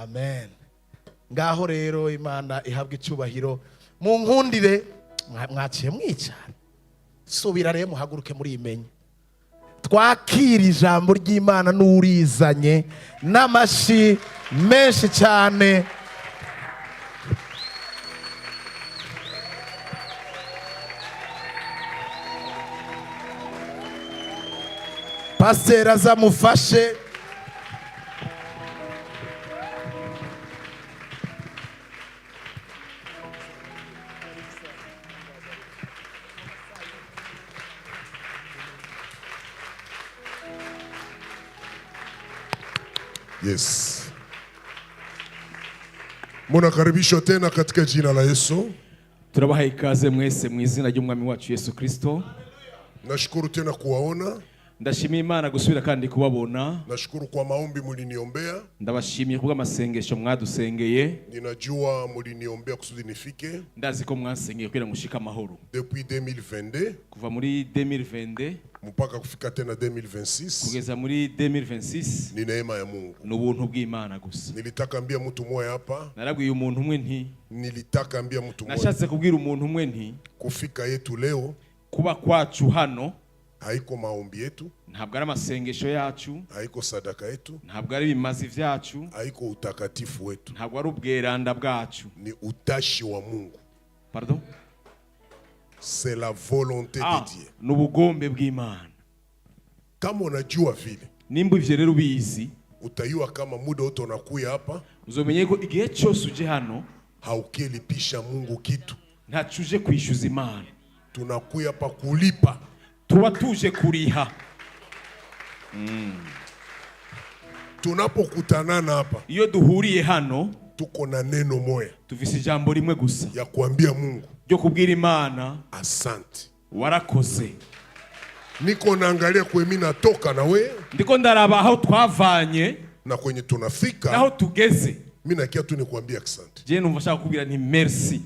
Amen. Ngaho rero Imana ihabwe icyubahiro. Mu nkundire mwaciye mwicana. Subira rero muhaguruke muri imenye. Twakira ijambo ry'Imana n'urizanye n'amashi menshi cyane. Pastor azamufashe. Yes. Munakaribishwa tena katika jina la Yesu. Turabaha ikaze mwese mu izina ry'umwami wacu Yesu Kristo. Nashukuru tena kuwaona. Ndashimiye Imana gusubira kandi kubabona. Nashukuru kwa maombi muliniombea. Ndabashimiye kubwa masengesho mwadusengeye. Ninajua muliniombea kusudi nifike. Ndazi ko mwasengeye kugira mushika amahoro. Depuis 2022. Kuva muri 2022 mpaka kufika tena 2026. Kugeza muri 2026. Ni neema ya Mungu. N'ubuntu bw'Imana gusa. Nilitaka ambia mtu mmoja hapa. Narabwiye umuntu umwe nti. Nilitaka ambia mtu mmoja. Nashatse kubwira umuntu umwe nti. Kufika yetu leo. Kuba kwacu hano. Haiko maombi yetu. Ntabwo ari amasengesho yacu. Haiko sadaka yetu. Ntabwo ari ibimazi vyacu. Haiko utakatifu wetu. Ntabwo ari ubweranda bwacu. Ni utashi wa Mungu. Pardon? C'est la volonté de Dieu. N'ubugombe bw'Imana. Kama unajua vile. Nimba ivyo rero bizi. Utayua kama muda wote unakuya hapa. Uzomenye ko igihe cyose uje hano. Haukelipisha Mungu kitu. Ntacuje kwishyuza Imana. Tunakuya hapa kulipa. Tuba tuje kuriha. Tunapokutanana hapa. Iyo duhuriye hano. Tuko na neno moya. Tuvise ijambo rimwe gusa. Ya kuambia Mungu. Ryo kubwira Imana. Asante. Warakoze. Niko naangalia kwe mimi natoka na we. Ndiko ndaraba aho twavanye. Na kwenye tunafika. Naho tugeze. Mimi nakia tu nikuambia asante. Je numva shaka kubwira nti merci.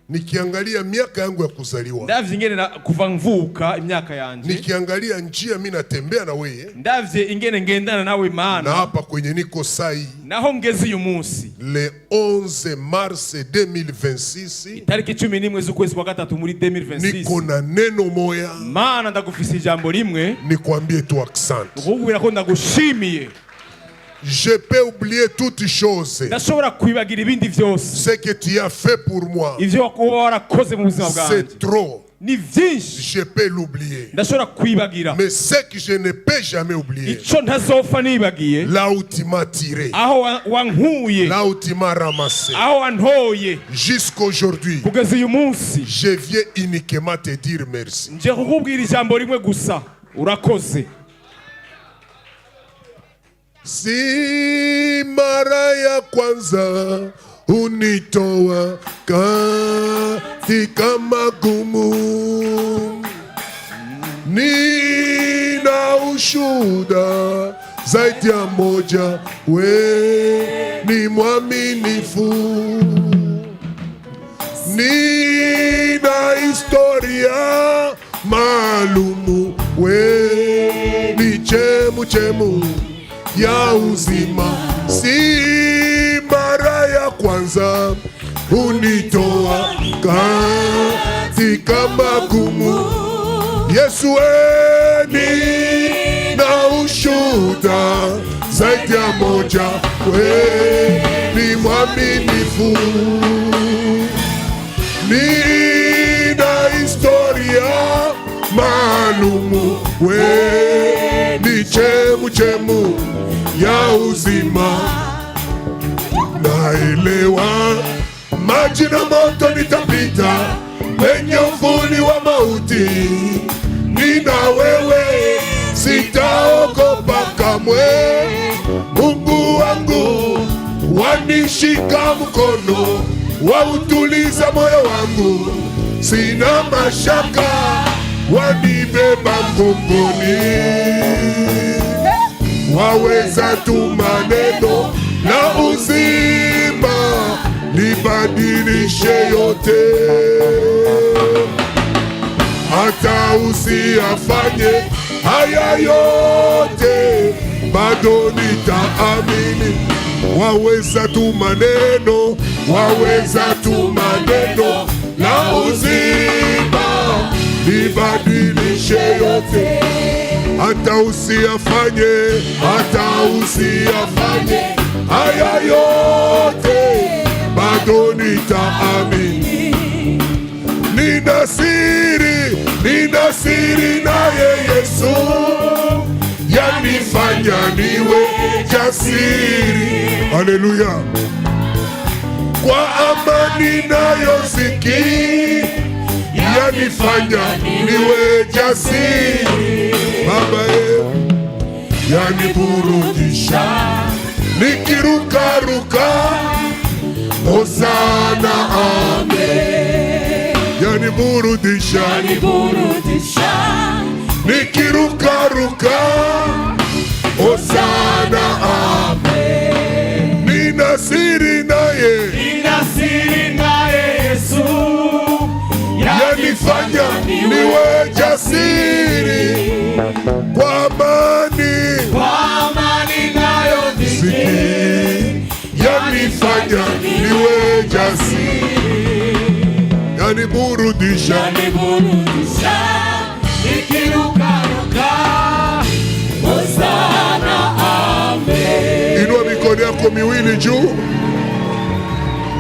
Nikiangalia miaka yangu ya kuzaliwa. Ndavye ingene na kuva mvuka imyaka yanje. Nikiangalia njia mimi natembea na wewe. Ndavye ingene ngendana nawe Imana. Na hapa kwenye niko sai. Naho ngeze uyu munsi. Le 11 mars 2026. Tariki 11 z'ukwezi kwa gatatu muri 2026. Niko na neno moya. Mana ndagufise ijambo rimwe. Nikwambie tu asante. Ukubwira ko ndagushimiye. Je peux oublier toutes choses. Ndashobora kwibagira ibindi vyose. Ce que tu as fait pour moi. Ivyo warakoze mu buzima bwanjye. C'est trop. Ni vyinshi. Je peux l'oublier. Ndashobora kwibagira. Mais ce que je ne peux jamais oublier. Ico ntazopfa nibagiye. Là où tu m'as tiré. Aho wankuye. Là où tu m'as ramassé. Aho wantoye. Jusqu'aujourd'hui. Kugeza uyu munsi. Je viens uniquement te dire merci. Nje kukubwira ijambo rimwe gusa. Urakoze. Si mara ya kwanza unitoa katika magumu, nina ushuhuda zaidi ya moja, we ni mwaminifu, nina historia maalumu, we ni chemu ya uzima. Si mara ya kwanza unitoa katika magumu, Yesu ni na ushuhuda zaidi ya moja, we ni mwaminifu, nina historia maalumu, we ni chemu ya uzima. Naelewa maji na moto nitapita, penye uvuli wa mauti nina wewe, sitaogopa kamwe. Mungu wangu wanishika mkono, wautuliza moyo wangu, sina mashaka, wanibeba mgongoni. Waweza tu maneno na uzima, libadilishe yote. Hata usiyafanye haya yote, bado nitaamini waweza tu maneno, waweza tu maneno la uzima libadilishe yote. Hata usiyafanye, hata usiyafanye haya yote, bado nitaamini. Nina siri naye Yesu, yanifanya niwe jasiri. Haleluya. Kwa amani nayosikia, yanifanya niwe jasiri. Baba, yaniburudisha nikirukaruka, Hosana amen. Yaniburudisha nikirukaruka, Hosana amen. Nina siri naye Yesu, yanifanya niwe jasiri. Kwa amani nayosikia, yanifanya niwe jasiri. Yaniburudisha nikirukaruka, Hosana amen. Inua mikono yako miwili juu.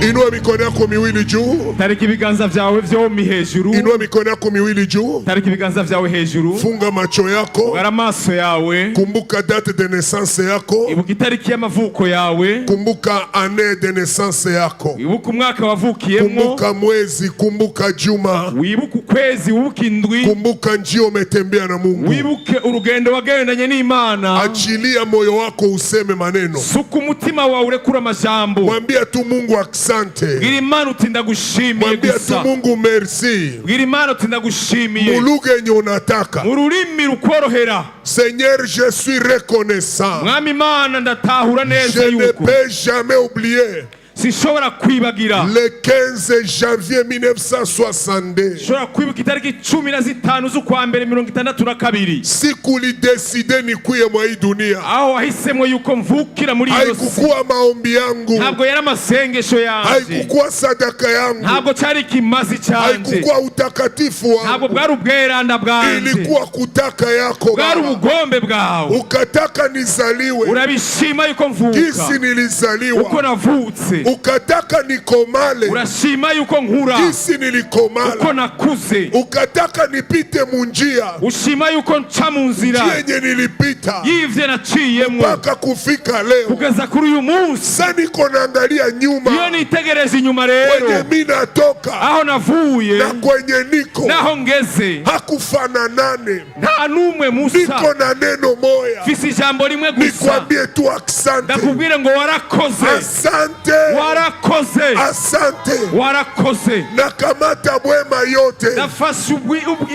Inua mikono yako miwili juu. Tariki ibiganza vyawe vyombi hejuru. Inua mikono yako miwili juu. Tariki ibiganza vyawe hejuru. Funga macho yako. Ugara amaso yawe. Kumbuka date de naissance yako. Ibuka itariki y'amavuko yawe. Kumbuka année de naissance yako. Ibuka umwaka wavukiyemo. Kumbuka mwezi, kumbuka juma. Wibuka ukwezi, wibuka indwi. Kumbuka njia umetembea na Mungu. Wibuke urugendo wagendanye n'Imana. Achilia moyo wako useme maneno. Suka umutima wawe urekura amajambo. Mwambie tu Mungu asante. Bwira Imana uti ndagushimiye Mwambie tu gusa. Mungu merci. Bwira Imana uti ndagushimiye. Muluge yenye unataka. Mu rurimi rukorohera. Seigneur, je suis reconnaissant. Mwami Imana ndatahura neza Je ne yuko peux jamais oublier sinshobora kwibagira le 15 janvier 1962 shobora kwibuka itariki 15 z'ukwa mbere 1962 siku ulideside nikwiye mwa hii dunia. aho wahisemo yuko mvukira muri iyo si. Haikukuwa maombi yangu, ntabwo yari amasengesho yanje, haikukuwa sadaka yangu, ntabwo cyari ikimazi cyanje, haikukuwa utakatifu wangu, ntabwo bwari ubweranda bwanje, ilikuwa kutaka yako bwari Baba. ubugombe bwawe, Ukataka nizaliwe urabishima yuko mvuka kisi nilizaliwa, uko navutse, ukataka nikomale urashima yuko nkura kisi nilikomala, uko nakuze, ukataka nipite munjia ushima yuko nca mu nzira yenye nilipita yivye naciyemo mpaka kufika leo. kugeza kuri uyu munsi. Sasa niko naangalia nyuma, iyo nitegereza inyuma kwenye rero mimi natoka aho navuye na kwenye niko naho ngeze hakufananane. nta numwe musa, Niko na neno moya, fisi ijambo rimwe gusa, nikwambie tu asante. ndakubwire ngo warakoze, Asante, warakoze, asante. warakoze. Nakamata bwema yote, ndafashe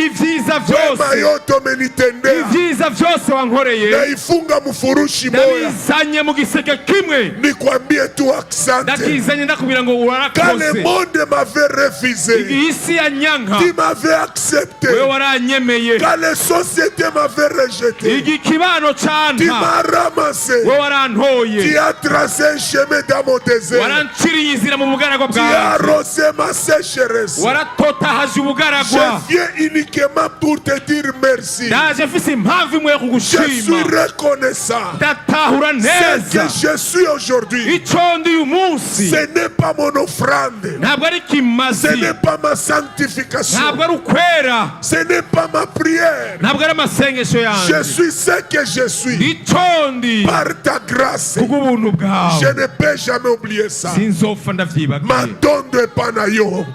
ivyiza bwema vyose, yote umenitendea, ivyiza vyose wankoreye naifunga mfurushi moya, ndabizanye mu giseke kimwe, nikwambie tu asante. ndakizanye ndakubwira ngo Quand le warakoze. monde m'avait refusé, isi ya nyanka tu m'avais accepté. wewe waranyemeye, Quand les sociétés m'avaient rejeté, igi kibano tu canta m'as ramassé. wewe warantoye, Tu as tracé un chemin dans mon désert. waranciriye inzira mu bugaragwa Tu as bwawe, arrosé ma sécheresse. waratotahaje ubugaragwa. Je viens uniquement pour te dire merci. ndaje mfise impamvu imwe yo Je suis kugushima, reconnaissant. ndatahura Ce neza que je suis aujourd'hui, ico ndi uyu munsi ce n'est pas mon offrande. ntabwo ari Ce kimazi, n'est pas ma sanctification. ntabwo ari ukwera, Ce n'est pas ma prière. ntabwo ari amasengesho Je yanjye, suis ce que je suis. ico ndi Par ta grâce, kubw'ubuntu je bwawe ne peux jamais oublier ça. sinzopfa ndavyibagiye. Matondo epana yo.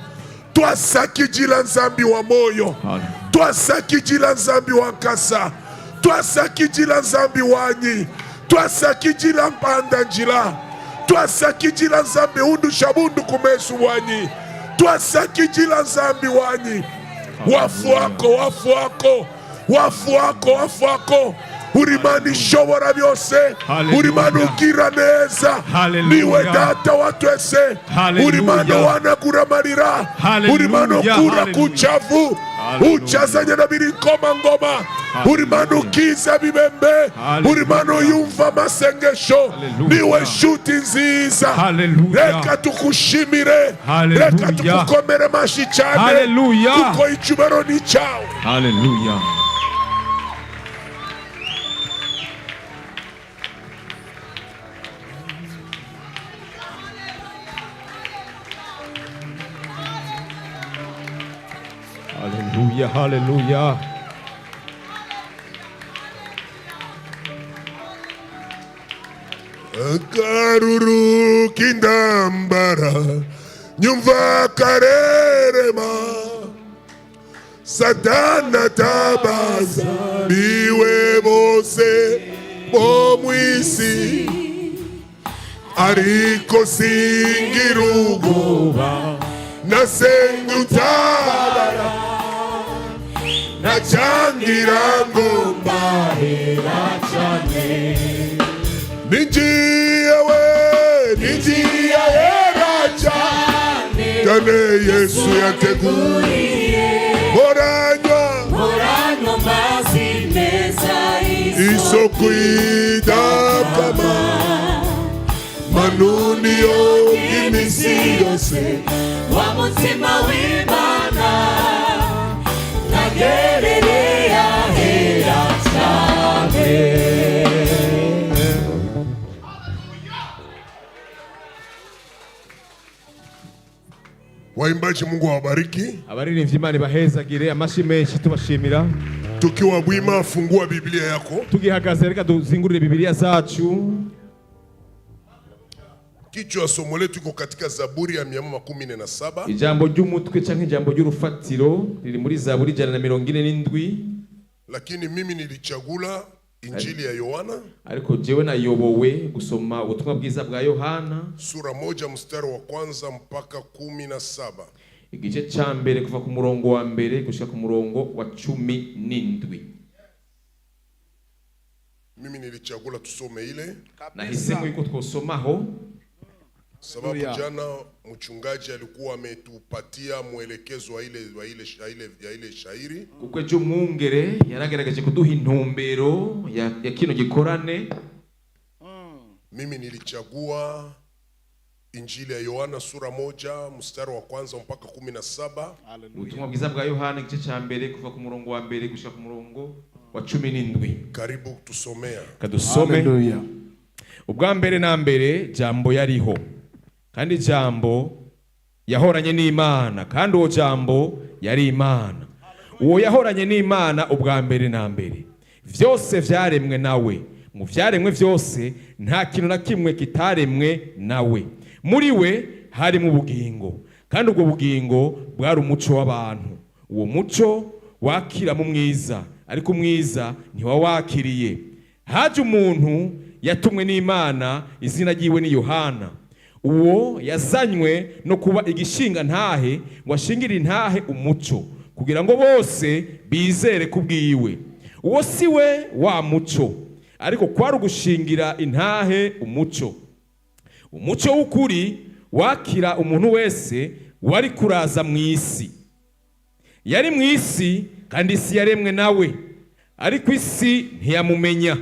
Twasakijila nzambi wa moyo. Twasakijila nzambi wa nkasa. Twasakijila nzambi wanyi. Twasakijila mpanda njila. Twasakijila nzambi undu shabundu kumesu wanyi. Twasakijila nzambi wanyi. Wafu wako, wafu wako. Wafu wako, wafu wako. uri Mana ishobora byose, uri Mana ugira neza, niwe data wa twese, uri Mana wanagura amarira, uri Mana ukura kuchavu, uchazanya na birikoma ngoma, uri Mana ukiza bibembe, uri Mana uyumva masengesho, niwe shuti nziza. Reka tukushimire, reka tukukomere mashi cyane, kuko icyubahiro ni cyawe. Haleluya. Haleluya, haleluya. Akaruru kindambara nyumva karerema, Satana tabaza biwe bose bo mwisi, ariko singira ubwoba nasenga utabara, nacangira ngo mbahera cyane. Nijiye hera cyane, Yesu yateguriye, moranywa mazi meza, isoko idakama, manuni yo iminsi yose, wa mutima w'Imana, nagerereye ahera cyane. Waimbaji, Mungu awabariki. Abaririmbyi Imana ibahezagire, amashi menshi tubashimira. Tukiwa bwima, fungua Biblia yako. Tugihagaze reka duzingurire Biblia zacu. Kichwa somo letu iko katika Zaburi ya 117. Ijambo ry'umutwe canke ijambo ry'urufatiro riri muri Zaburi 147. Lakini mimi nilichagula Injili ya Yohana, ariko jewe nayobowe gusoma ubutumwa bwiza bwa Yohana sura 1 mstari wa kwanza mpaka 17. Igice ca mbere kuva ku murongo wa mbere gushika ku murongo wa 17. Mimi nilichagula tusome ile. Nahisemo yuko twosomaho sababu jana mchungaji alikuwa ametupatia mwelekezo wa ile shairi. Kuko ejo mwungere yaragerageje kuduha intumbero ya kino gikorane. Mimi nilichagua Injili ya Yohana sura 1 mstari wa kwanza mpaka 17. Ubutumwa bwiza bwa Yohana igice ca mbere kuva ku murongo wa mbere gushika ku murongo wa 17. Karibu tusomea. Kadusome. Haleluya. Ubwa mbere na mbere jambo yariho, kandi jambo yahoranye n'Imana, kandi uwo jambo yari Imana. Uwo yahoranye n'Imana ubwa mbere na mbere. Vyose vyaremwe nawe, mu vyaremwe vyose nta kintu na kimwe kitaremwe nawe. Muri we hari mu bugingo, kandi ubwo bugingo bwari umuco w'abantu. Uwo muco wakira mu mwiza, ariko mwiza ntiwawakiriye. Haje umuntu yatumwe n'Imana, izina ryiwe ni Yohana. Uwo yazanywe no kuba igishinga ntahe, ngo ashingire intahe umuco, kugira ngo bose bizere kubwiwe. Uwo siwe wa muco, ariko kwari ugushingira intahe umuco. Umuco w'ukuri wakira umuntu wese wari kuraza mu isi. Yari mu isi, kandi isi yaremwe nawe, ariko isi ntiyamumenya.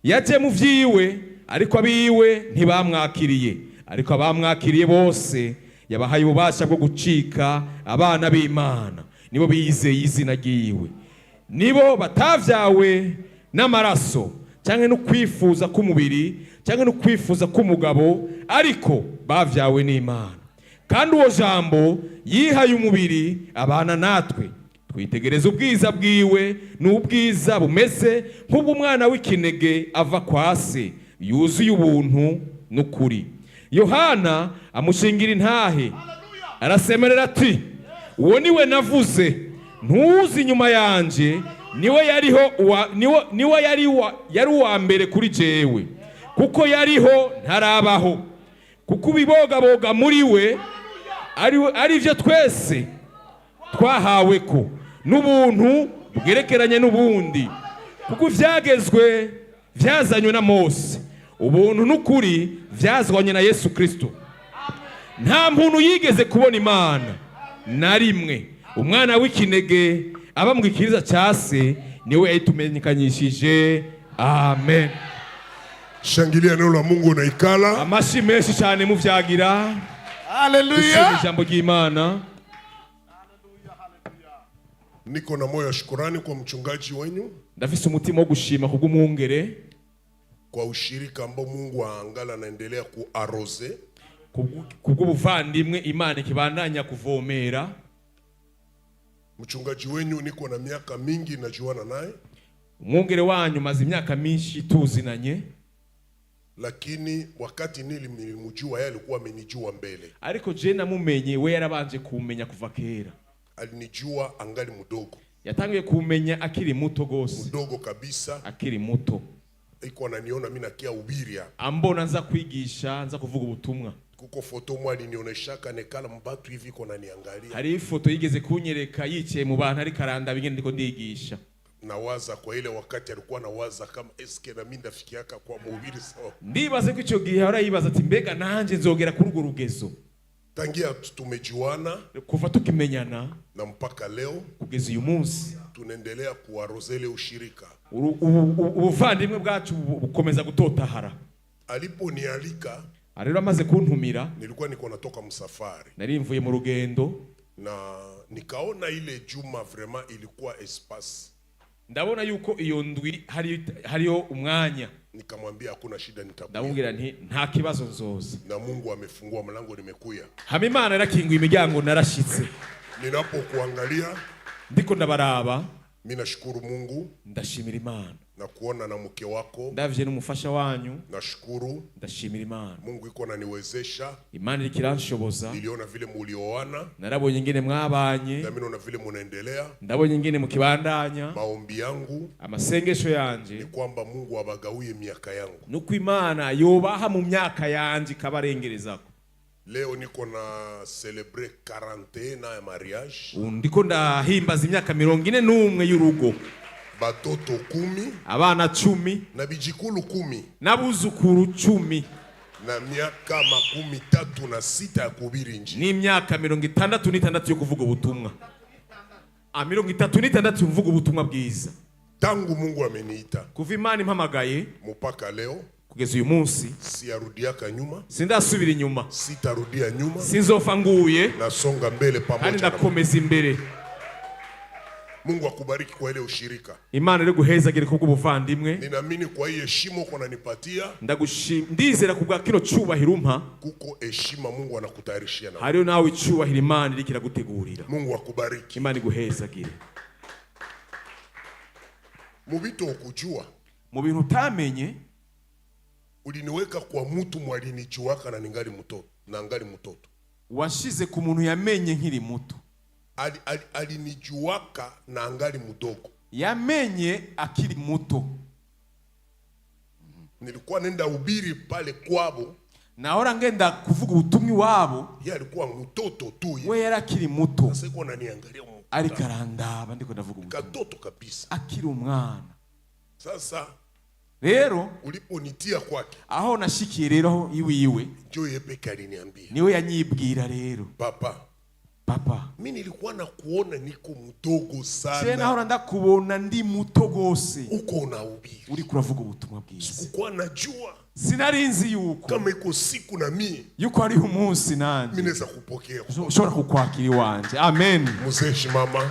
Yaje mu vyiwe, ariko abiwe ntibamwakiriye. Ariko abamwakiriye bose yabahaye ububasha bwo gucika abana b'Imana, nibo bizeye izina ryiwe. Nibo batavyawe n'amaraso canke no kwifuza k'umubiri canke no kwifuza k'umugabo, ariko bavyawe n'Imana. Kandi uwo jambo yihaye umubiri abana natwe, twitegereza ubwiza bwiwe, n'ubwiza bumeze nk'ubw'umwana w'ikinege ava kwa se, yuzuye ubuntu n'ukuri. Yohana amushingira intahe, arasemerera ati, uwo niwe navuze, ntuzi inyuma yanje, niwe yari uwa mbere kuri jewe, kuko yariho ntarabaho. Kuko ibibogaboga muri we ari byo twese twahawe ko n'ubuntu bwerekeranye n'ubundi. kuko ivyagezwe vyazanywe na Mose, ubuntu n'ukuri vyazanywe na Yesu Kristo. Nta muntu yigeze kubona Imana na rimwe. Umwana w'ikinege aba mu gikiriza cya se niwe yitumenyekanyishije. Amen. Shangilia neno la Mungu na ikala. Amashi menshi cyane muvyagira. Haleluya. Ijambo ry'Imana. Niko na moyo wa shukrani kwa mchungaji wenyu. Ndafise umutima wo gushima kubw'umwungere, kwa ushirika ambao Mungu aangala naendelea kuarose, kubw'ubuvandimwe Imana ikibandanya kuvomera. Mchungaji wenyu niko na miaka mingi najuana naye. Umwungere wanyu maze imyaka minshi tuzinanye, lakini wakati nilimjua yeye alikuwa amenijua mbele. Ariko je namumenye we yarabanje kumenya kuva kera. Alinijua angali mudogo. Yatangiye kumenya akiri muto gose. Mudogo kabisa. Akiri muto. Iko ananiona mimi nakia ubiria. Ambona nza kwigisha, nza kuvuga ubutumwa. Kuko foto mwa alinionyesha kanekala mbatu hivi iko naniangalia. Hari foto yigeze kunyereka yicaye mu bantu ari karanda bingene ndiko ndigisha. Nawaza kwa ile wakati alikuwa nawaza kama eske na mimi ndafikiaka kwa mhubiri sawa. Ndibaze ko ico gihe arayibaza ati mbega nanje nzogera kuri urwo rugezo. Tangia tumejuana kuva tukimenyana na mpaka leo kugeza uyu munsi tunaendelea kuarozele ushirika. Ubuvandimwe bwacu bukomeza gutotahara. Aliponialika rero amaze kuntumira, nilikuwa niko natoka msafari, nari mvuye mu rugendo, na nikaona ile juma vraiment ilikuwa espace. Ndabona yuko iyo ndwi hariyo umwanya. Nikamwambia hakuna shida, nitakuja. Ndamubwira nti nta kibazo nzoza. Na Mungu amefungua mlango, nimekuya. Hama Imana yarakinguye imiryango, narashitse. Ninapokuangalia ndiko ndabaraba, mimi nashukuru Mungu, ndashimira Imana. Na kuona na mke wako, ndavye n'umufasha wanyu, nashukuru, ndashimira Imana. Mungu iko ananiwezesha, Imana ikiranshoboza. Niliona vile mulioana, narabonye ingene mwabanye, na mimi naona vile munaendelea, ndabonye ingene mukibandanya. Maombi yangu, amasengesho yanje ni kwamba Mungu abagawiye miaka yangu, nuko Imana yobaha mu myaka yanje kabarengerezako. Leo niko na celebrate 41 ya mariage. Ndiko ndahimbaza imyaka 41 y'urugo. Batoto 10, abana 10, na bijikulu 10, nabuzukuru 10, na miaka 36 ya kuhubiri Injili. Ni imyaka 66 yo kuvuga ubutumwa. 36 yo kuvuga ubutumwa bwiza. Tangu Mungu ameniita, kuva Imana impamagaye mpaka leo, kugeza uyu munsi, siyarudiaka nyuma, sindasubira inyuma, sitarudia nyuma, sinzofa nguye, nasonga mbele pamoja, kandi ndakomeza imbere. Mungu akubariki kwa ile ushirika. Imana iri guhezagire kubwo buvandimwe. Ninaamini kwa hii heshima uko unanipatia, ndizera kubwa kino cyubahiro umpa, kuko heshima Mungu anakutayarishia na. Hariyo nawe cyubahiro Imana iri kiragutegurira. Mungu akubariki. Imana iguhezagire. Mu bito ukujua, mu bintu utamenye, uliniweka kwa mtu mwalinijuaka na ningali mtoto, na ngali mtoto. Washize ku muntu yamenye nkiri muto. Alinijuaka na angali mdogo. Yamenye akiri muto. Nilikuwa nenda ubiri pale kwabo, nahora ngenda kuvuga ubutumwi wabo. Yeye alikuwa mtoto tu. We yarakiri muto. Sasa iko ananiangalia mu. Ariko arandaba ndiko ndavuga ubutumwa. Katoto kabisa. Akiri umwana. Sasa rero uliponitia kwake, aho nashikiye rero iwiwe, njoo yepeke aliniambia, niwe yanyibwira rero, papa, mimi nilikuwa na kuona niko mdogo sana. Tena hora ndakubona ndi muto gose. Uko unahubiri, uri kuravuga ubutumwa bwiza. Sikuwa najua, sinarinzi yuko kama iko siku na mimi yuko ari umunsi nanje mimi naweza kupokea, ushobora kukwakira wanje. Amen. Muzeshi mama,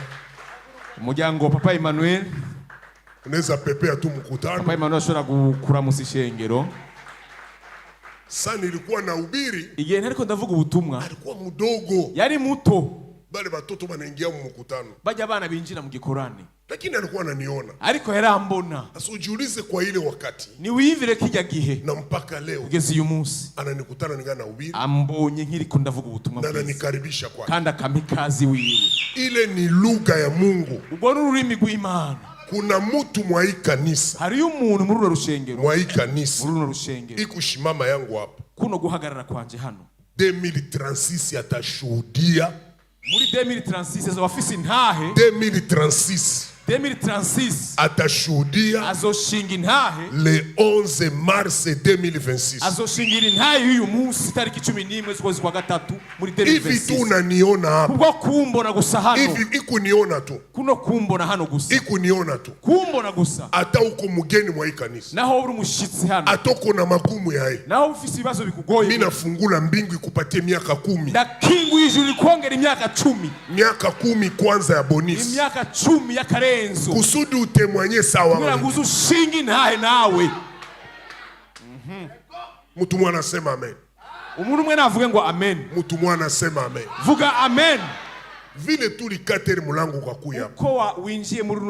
umuryango Papa Emmanuel, unaweza pepea tu mkutano. Papa Emmanuel ashobora gukuramusa ishengero. Sasa nilikuwa nahubiri, igihe ntariko ndavuga ubutumwa, alikuwa mdogo, yari muto. Bale batoto banaingia mu mkutano, bajya abana binjira mu gikorane, lakini alikuwa ananiona, ariko yarambona. Asujiulize kwa ile wakati, ni wivire kijya gihe na mpaka leo ugeze uyu munsi ananikutana ningana nahubiri, ambonye nkiriko ndavuga ubutumwa bwiza, na ananikaribisha kwake, kandi akamikazi wiwe. Ile ni lugha ya Mungu. Ubwo n'ururimi rw'Imana. Kuna mtu mwa hii kanisa, hari umuntu muri rushengero, mwa hii kanisa, muri rushengero, ikushimama yangu hapa, kuno guhagarara kwanje hano 2036 atashuhudia. Muri 2036 zo afisi ntahe, 2036 2036 atashuhudia azoshinga intahe le 11 mars 2026. azoshingira intahe y'uyu munsi tariki 11 z'ukwezi kwa gatatu muri 2026. Hivi tu unaniona hapa. Kubwo kumbona gusa hano. Hivi ikuniona tu. Kuno kumbona hano gusa. Ikuniona tu. Kumbona gusa. Ata uko mugeni mwa kanisa. Naho uri umushitsi hano. Atoko na magumu yae. Naho ufise ibibazo bikugoye. Mimi nafungula mbingu ikupatie miaka 10. Ndakingu ijuru kuongera imyaka 10. Miaka 10 kwanza ya bonus. Imyaka 10 ya karenzo. Kusudi utemwanye sawa. Kugira ngo uzushinge intahe nawe. Mtu mwana anasema amen. Umuntu mwe navuge ngo amen. Mtu mwana anasema amen. Vuga amen. Vile tulikateri mulango kwa kuya. Uko winjiye muri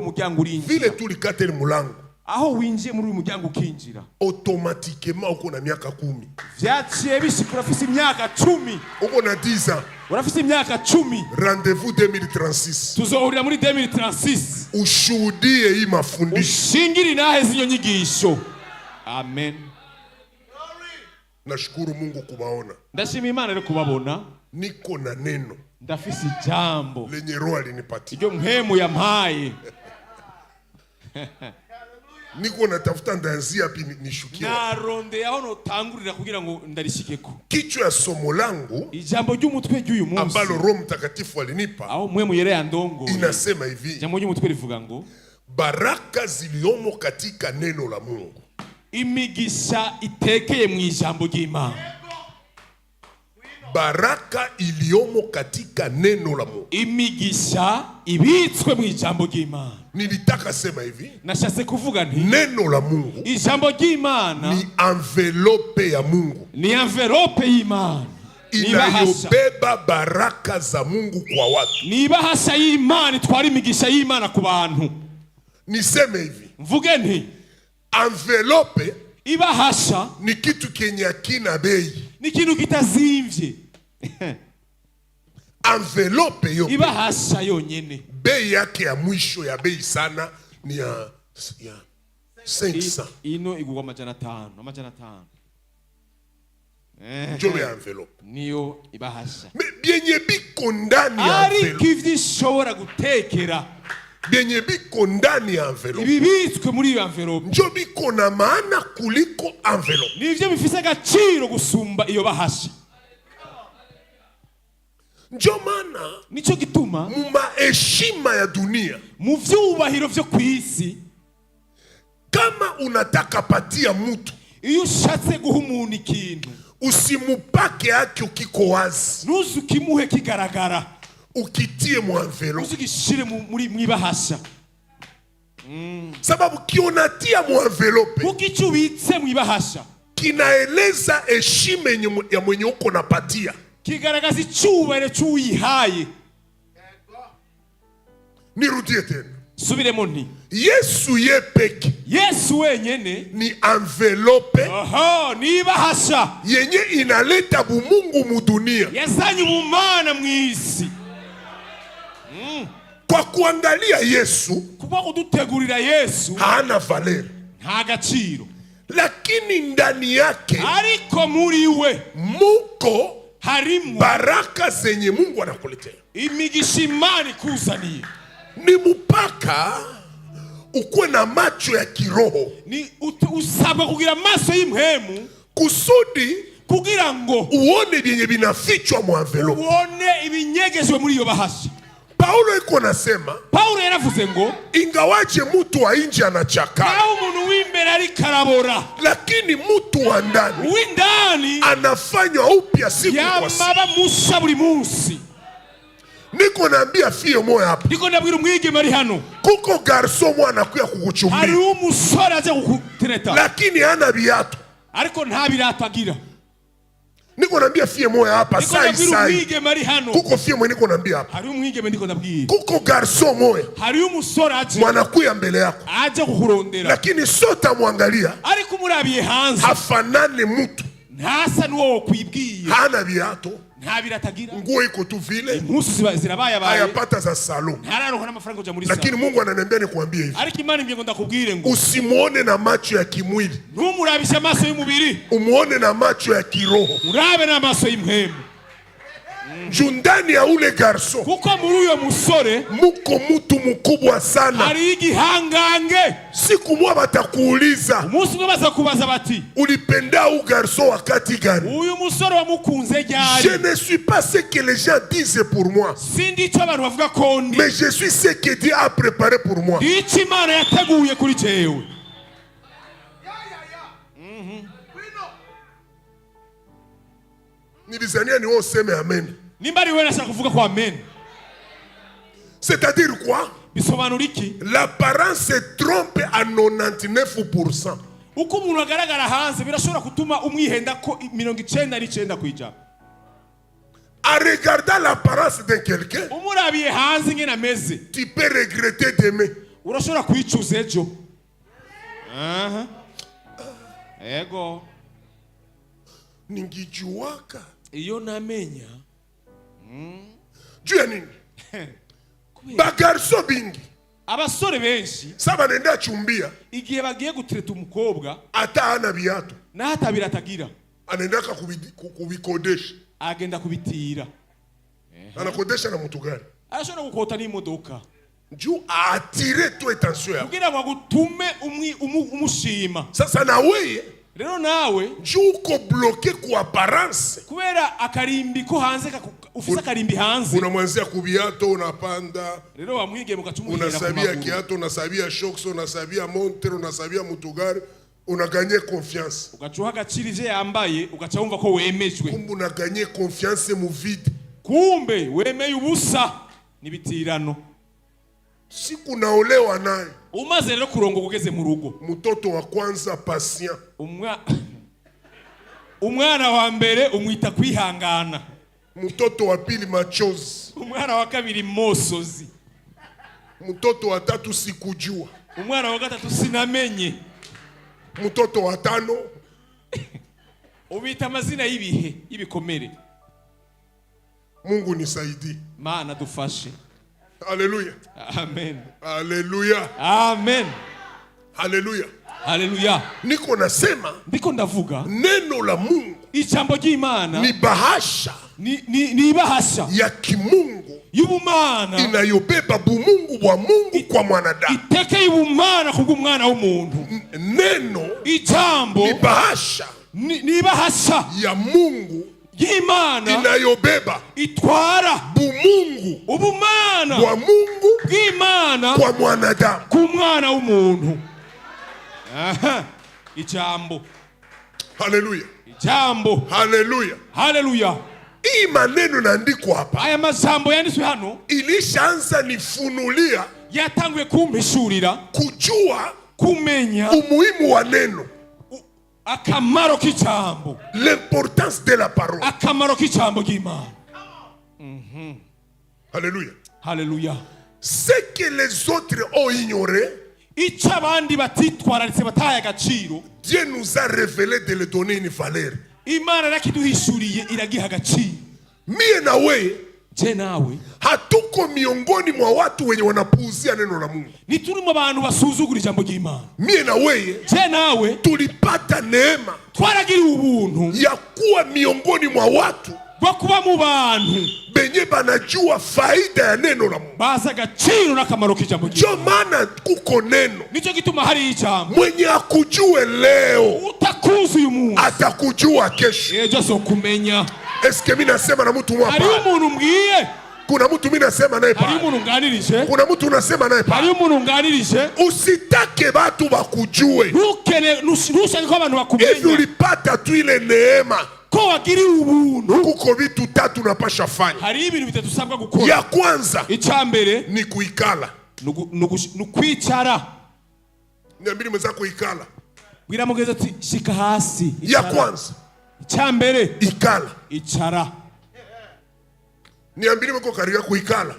muryango urinjira. Vile tulikateri mulango. Aho winjiye muri muryango ukinjira. Automatiquement uko na miaka 10. Vyaciye bishikura fisi imyaka 10. Uko na 10 ans. Urafise imyaka 10. Rendez-vous 2036. Tuzohurira muri 2036. Ushuhudie hii mafundisho. Ushingiri nahe zinyo nyigisho. Amen. Nashukuru Mungu kubaona. Ndashima Imana rero kubabona. Niko na neno. Ndafise jambo. Lenye Roho alinipatia. Iryo mpemu yampaye. Niko natafuta ndanzia pi nishukie. Naronde aho notangurira kugira ngo ndarishikeko. Kichwa ya somo langu ijambo ry'umutwe ry'uyu munsi ambalo Roho Mtakatifu alinipa aho mpemu yere yandongo inasema hivi. Ijambo ry'umutwe rivuga ngo baraka ziliomo katika neno la Mungu. Imigisha itekeye mu ijambo ry'Imana. Baraka iliomo katika neno la Mungu. Imigisha ibitswe mu ijambo ry'Imana. Nilitaka sema hivi. Nashatse kuvuga nti neno la Mungu ijambo ry'Imana ni envelope ya Mungu. Ni envelope y'Imana. Inayobeba baraka za Mungu kwa watu. Ni bahasha y'Imana itwara imigisha y'Imana ku bantu. Niseme hivi. Mvuge nti envelope ibahasha ni kitu kenye hakina bei. Ni kintu kitazimvye. Envelope yo ibahasha yonyene bei yake ya mwisho ya bei sana ni ya 500. Ino igugwa amajana 5. Njobe ya envelope niyo ibahasha. Bienye biko ndani ya envelope. Ari kivishobora gutekera. Bienye biko ndani ya envelope. Ibibitswe muri iyo envelope. Njo biko na maana kuliko envelope. Nivyo bifise agaciro gusumba iyo bahasha. Njo maana nico gituma mu maheshima ya dunia, mu vyubahiro vyo kwisi, kama unataka patia mtu, iyo ushatse guha umuntu ikintu, usimupake haki ukiko wazi. Nuzukimuhe kigaragara. Ukitie mu envelope. Uzigishire muri mwibahasha. Sababu kionatia mu envelope, ukicubitse mwibahasha, kinaeleza heshima ya mwenye uko napatia. Kigaragaza icyubahiro cy'uyihaye. Nirudie tena. Subiremo nti Yesu yepeke. Yesu wenyene ni envelope. Aha, ni bahasha yenye inaleta bumungu mu dunia. Yazanye ubumana mu isi. Kwa kuangalia Yesu, kuba kudutegurira Yesu hana valer, nta gaciro. Lakini ndani yake, ariko muri we muko harimu baraka zenye Mungu anakuletea. Imigisha Imana ikuzaniye. Ni mpaka ukuwe na macho ya kiroho. Ni usabwa kugira maso y'imhemu kusudi kugira ngo uone vyenye vinafichwa mu envelope. Uone ibinyegezwe muri iyo bahasha. Paulo iko nasema, Paulo yaravuze ngo ingawaje mtu wa nje anachaka, naho umuntu w'imbere ari karabora, lakini mtu wa ndani w'indani anafanywa upya siku kwa siku. Yamaba musha buri munsi. Niko naambia fie moyo hapa. Niko nabwira umwigeme ari hano. Kuko garso mwana kuya kukuchumbia. Hari umusore aje kukutereta. Lakini hana viatu. Ariko nta birato agira. Niko naambia fie moyo hapa sai sai. Umwigeme ari hano. Kuko fie moyo niko naambia hapa. Hari umwigeme niko nabwira. Kuko garso moyo. Hari umusore aje. Mwana kuya mbele yako. Aje kukurondera. Lakini sota muangalia. Ariko murabiye hanze. Hafanane mtu. Ntasa nuwo kwibwiye. Hana viatu. Nta biratagira. Nguo iko tu vile. Impusu zirabaye baye. Hayapata za salon. Ntararonka n'amafaranga uja muri salon. Lakini Mungu ananiambia nikwambie hivi. Ariko Imana imbye ngo ndakubwire ngo usimuone na macho ya kimwili. Ntumurabishe amaso y'umubiri. Umuone na macho ya kiroho. Urabe n'amaso y'imhemu. Ndani ya ule garso kuko muri uyo musore muko mutu mukubwa sana. hari igihangange. Siku moja batakuuliza, umunsi umwe bazakubaza bati ulipenda u garso wakati gani? uyu musore wamukunze ryari? Je ne suis pas ce que les gens disent pour moi, sindi icyo abantu bavuga ko ndi, mais je suis ce que Dieu a préparé pour moi. icyo Imana yateguye kuri jewe. Nilizania ni wewe useme amen. nimba ari wewe nashaka kuvuga kwa amen. C'est-à-dire quoi? bisobanura iki? L'apparence se trompe à 99%. uko umuntu agaragara hanze birashobora gutuma umwihenda ko 99 kwijana. En regardant l'apparence de quelqu'un, umurabiye hanze ngena meze, tu peux regretter demain. urashobora kwicuza ejo. aha ego Ningijuaka iyo namenya juu ya nini? Bagarso bingi abasore benshi saba nenda chumbia, igihe bagiye gutereta umukobwa hata hana viatu, na hata biratagira anaendaka kubikodesha. agenda kubitira. Anakodesha na mtu gani? arashobora gukota n'imodoka Juu aatire tu attention yako. kugira ngo agutume umushima. Sasa na wewe rero nawe juu uko bloqué ku apparence, kubera akarimbi ko hanze ufise akarimbi hanze, unamwanzia kubiato, unapanda, rero wamwige mukacumuhira unasabia kiato, unasabia shocks, unasabia montre, unasabia mutugari, unaganye confiance. ugacuha agacirije yambaye ugaca wumva ko wemejwe, Kumbe unaganye confiance mu vide. kumbe wemeye ubusa nibitirano. Siku naolewa naye, umaze rero kurongo kugeze mu rugo, mtoto wa kwanza patient, umwana wa mbere umwita kwihangana, mtoto wa pili machozi, umwana wa kabiri mosozi, mtoto wa tatu sikujua, umwana wa gatatu sinamenye, mtoto wa tano ubita amazina y'ibihe y'ibikomere. Mungu nisaidie. Mana dufashe. Haleluya. Amen. Haleluya. Amen. Haleluya. Haleluya. Niko nasema ndiko ndavuga neno la Mungu ijambo ry'Imana ni bahasha, ni bahasha ya kimungu y'ubumana inayobeba bumungu bwa Mungu kwa mwanadamu. iteke y'ubumana kubw'umwana w'umuntu. Neno ijambo ni bahasha ni bahasha ya Mungu y'Imana inayobeba itwara bumungu ubumana bwa Mungu bw'Imana kwa mwanadamu, ku mwana w'umuntu. aha ijambo. Haleluya. Ijambo. Haleluya. Haleluya. Hii maneno naandikwa hapa, aya majambo yanditswe hano ilishaanza nifunulia, yatanguye kumpishurira kujua kumenya umuhimu wa neno, akamaro k'ijambo, l'importance de la parole. akamaro k'ijambo ry'Imana. Haleluya. Haleluya. Ce que les autres ont ignoré, icyo abandi batitwararitse bataye agaciro, Dieu nous a révélé de le donner une valeur. Imana yarakiduhishuriye iragiha agaciro. Mie na wewe, je nawe hatuko miongoni mwa watu wenye wanapuuzia neno la Mungu. nituri mu bantu basuzugura ijambo ry'Imana. Mie na wewe, je nawe tulipata neema twaragiriwe ubuntu ya kuwa miongoni mwa watu bwo kuba mu bantu benye banajua faida ya neno la Mungu. bazi agaciro n'akamaro k'ijambo Ndio ry'Imana. maana kuko neno, nicyo gituma hari ijambo. mwenye akujue leo utakuzi uyu munsi atakujua kesho. ejo azokumenya. Eske mimi nasema na mtu hari mwapa? umuntu mbwiye, Kuna mtu mimi nasema naye hari pale. umuntu nganirije, Kuna mtu unasema naye hari pale. umuntu nganirije. Usitake watu bakujue. ntushake ko abantu Hivi bakumenya ulipata tu ile neema, ko wagiriwe ubuntu. kuko vitu tatu unapasha fanya. hari ibintu bitatu usabwa gukora. Ya kwanza icya mbere ni kuikala. ni ukwicara. Niambie mwenzako ikala. bwira mugeze ati shika hasi. Ya kwanza icya mbere ikala. icara. Niambie mwenzako kariga kuikala.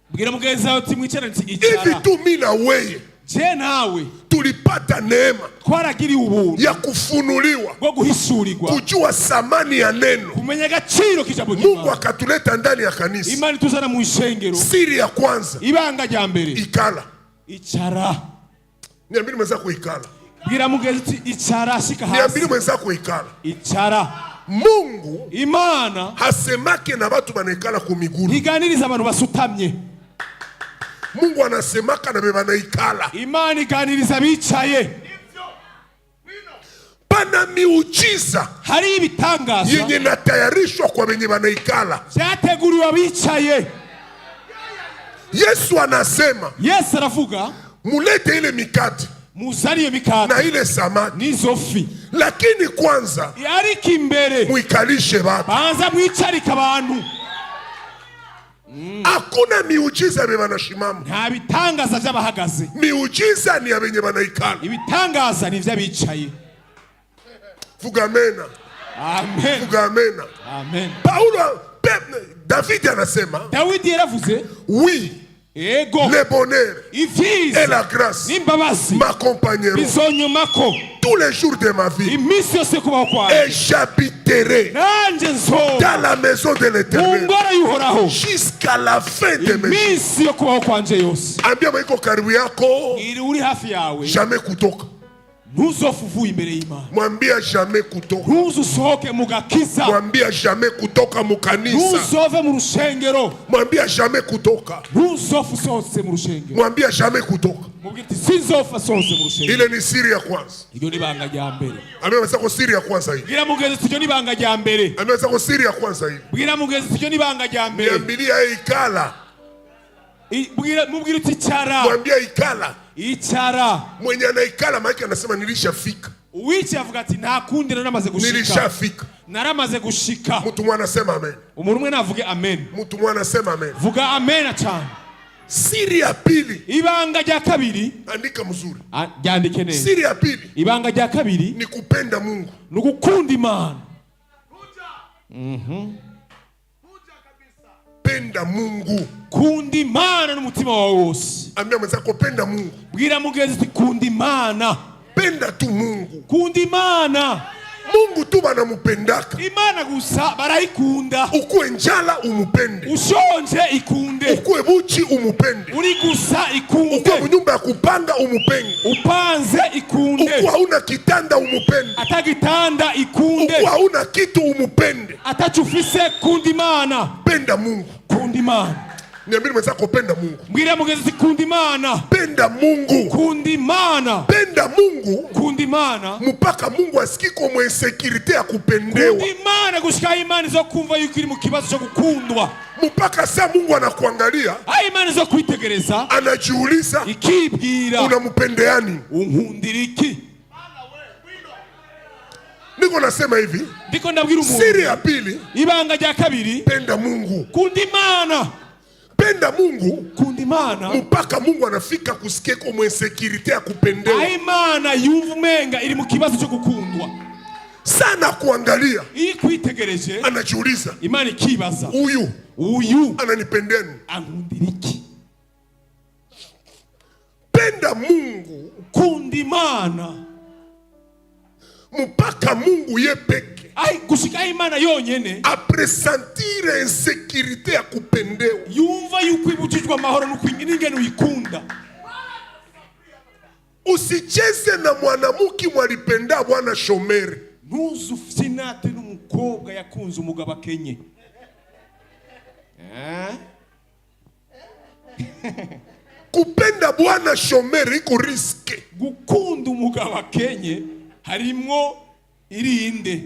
bwira mugeze ati mwicara ati Hivi icara. tu mimi na wewe je nawe tulipata neema twaragiriwe ubuntu ya kufunuliwa, bwo guhishurirwa, kujua thamani ya neno. kumenya agaciro k'ijambo Mungu ry'Imana. akatuleta ndani ya kanisa. Imana ituzana mu ishengero. Siri ya kwanza ibanga rya mbere ikala. icara. Niambie mwenzako ikala. bwira mugeze ati icara shika Niambie hasi. mwenzako ikala. icara. Mungu Imana hasemake na watu banaikala kumigulu. ntiganiriza abantu basutamye. Mungu anasemaka na banaikala. Imana iganiriza bicaye. Pana miujiza hari ibitangaza yenye natayarishwa kwa benye banaikala. byateguriwe abicaye. Yesu anasema, Yesu aravuga, mulete ile mikate muzani iyo mikate na ile samaki, n'izo fi, lakini kwanza ariko imbere muikalishe watu. banza mwicarika abantu. Hakuna miujiza ya banashimama. Nta bitangaza by'abahagaze. Miujiza ni ya benye banaikala. Ibitangaza ni by'abicaye. Vuga amena. Amen. Vuga amena. Amen. Paulo, David anasema, Dawidi yaravuze, oui, ego le bonheur ivyiza et la grâce n'imbabazi m'accompagneront bizonyumako tous les jours de ma vie, iminsi yose kubaho et kwawe, j'habiterai nanje nzoba dans la maison de mu l'Éternel ngoro y'uhoraho jusqu'à la fin de mes jours. iminsi yo kubaho kwanje yose. Ambia maiko karibu yako, iri uri hafi yawe, jamais kutoka. ntuzofuvuye imbere y'Imana. Mwambia jamais kutoka. Ntuzusohoke mu gakiza. Mwambia jamais kutoka mu kanisa. Ntuzove mu rushengero. Mwambia jamais kutoka. Ntuzofa usohotse mu rushengero. Mwambia jamais kutoka. Mubwire ati sinzofa sohotse mu rushengero. Ile ni siri ya kwanza. Iryo ni banga rya mbere. Ameweza ko siri ya kwanza hii. Bwira mugenzi iryo ni banga rya mbere. Ameweza ko siri ya kwanza hii. Bwira mugenzi iryo ni banga rya mbere. Niambilia ikala. Mubwire uti icara. Mwambia ikala. Icara. Mwenye anaikala maana anasema nilishafika. Uwici avuga ati nta kundi naramaze gushika. Nilishafika. Naramaze gushika. Mtu mwana sema amen. Umuntu umwe navuge amen. Mtu mwana sema amen. Vuga amen cyane. Siri ya pili. Ibanga rya kabiri. Andika mzuri. Ryandike neza. Siri ya pili. Ibanga rya kabiri Ni kupenda Mungu. ni ugukunda Imana. Penda Mungu. Kunda Imana n'umutima wawe wose. Ambia mwenzako penda Mungu. Bwira mugenzi uti kunda Imana. Penda tu Mungu. Kunda Imana. Mungu tu banamupendaka. Imana gusa barayikunda. Ukuwe njala umupende. Ushonje ikunde. Ukuwe buchi umupende. Uri gusa ikunde. Ukuwe munyumba ya kupanga umupende. Upanze ikunde. Ukuwe hauna kitanda umupende. Atagitanda ikunde. Ukuwe hauna kitu umupende. Atachufise kunda Imana. Penda Mungu. Kunda Imana. Niambie mwenzako penda Mungu. Mbwira mugenzi uti kunda Imana. Penda Mungu. Kunda Imana. Penda Mungu. Kunda Imana. Mpaka Mungu asikiko mwe insecurity ya kupendewa. Kunda Imana gushika Imana zo kumva yuko iri mu kibazo cyo gukundwa. Mpaka saa Mungu anakuangalia. Imana zo kwitegereza. Anajiuliza. Ikibwira. Unampendeani? Unkundira iki? Niko nasema hivi. Ndiko ndabwira umuntu. Siri ya pili. Ibanga rya kabiri. Penda Mungu. Kunda Imana. Penda Mungu. Kunda Imana. Mpaka Mungu anafika kusikia kwa mwe insecurity ya kupendewa. Imana yumva umenga iri mu kibazo cyo gukundwa. Sana kuangalia. Iyi kwitegereje. Anajiuliza. Imana ikibaza. Uyu ananipendeni. Ankundira iki? Penda Mungu. Kunda Imana. Mpaka Mungu ye peke. Gushika Imana yonyene. Apresentire insecurity ya kupendewa. Yumva yuko ibujijwe amahoro n'ingene uyikunda. Usicheze na mwanamuki mwalipenda bwana shomeri. Ntuzufinate n'umukobwa yakunze umugabo akenye. Kupenda bwana shomeri iko riske. Gukunda umugabo akenye harimwo irinde.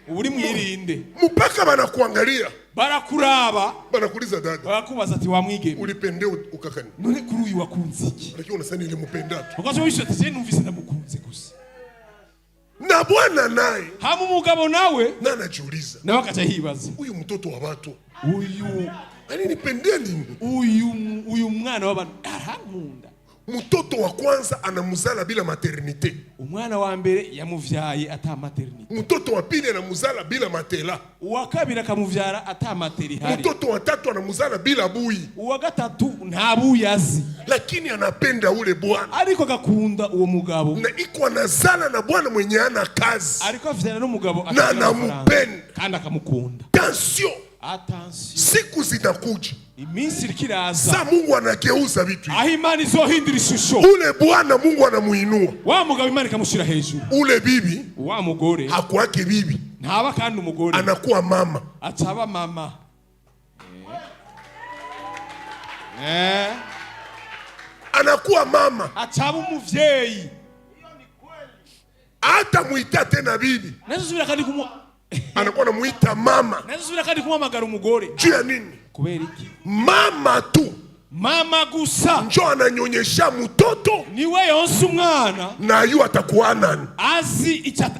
Uri mwirinde. Mpaka banakuangalia. Barakuraba. Banakuliza dada. Barakubaza ati wamwigeme. Ulipendea ukakani. None kuri uyu wakunze iki? Lakini unasema ile mpenda tu. Ukaje wishate je numvise ndamukunze gusa. Na bwana naye. Hamu umugabo nawe. Na anajiuliza. Na wakaja hibaza. Uyu mtoto wa watu. Uyu. Alinipendea nini? Uyu mwana w'abantu arankunda. Mtoto wa kwanza anamuzala bila maternite. Umwana wa mbere yamuvyaye ata maternite. Mtoto wa pili anamuzala bila matela. Uwa kabiri akamuvyara ata materi hari. Mtoto wa tatu anamuzala bila bui. Uwa gatatu nta buyazi. Lakini anapenda ule bwana. Ariko gakunda uwo mugabo. Na iko anazala na bwana mwenye ana kazi. Ariko afitana n'umugabo na anamupenda. Kandi akamukunda. Attention. Attention. Siku zinakuja. Iminsi ikiraza. Sa Mungu anageuza vitu. Aho Imana izohindura ishusho. Ule bwana Mungu anamuinua. Wa mugabo Imana ikamushira hejuru. Ule bibi wa mugore hakuwake bibi. ntaba kandi umugore anakuwa mama. ataba mama. Anakuwa mama. Ataba umuvyeyi. Hata muita tena bibi. Nazusubira kandi anakuwa anamuita mama. Nazusubira kandi kumamagara umugore. Juu ya nini? Kubera iki? Mama tu. Mama gusa njo ananyonyesha mtoto. Niwe yonsa umwana. Na yu atakuwa nani?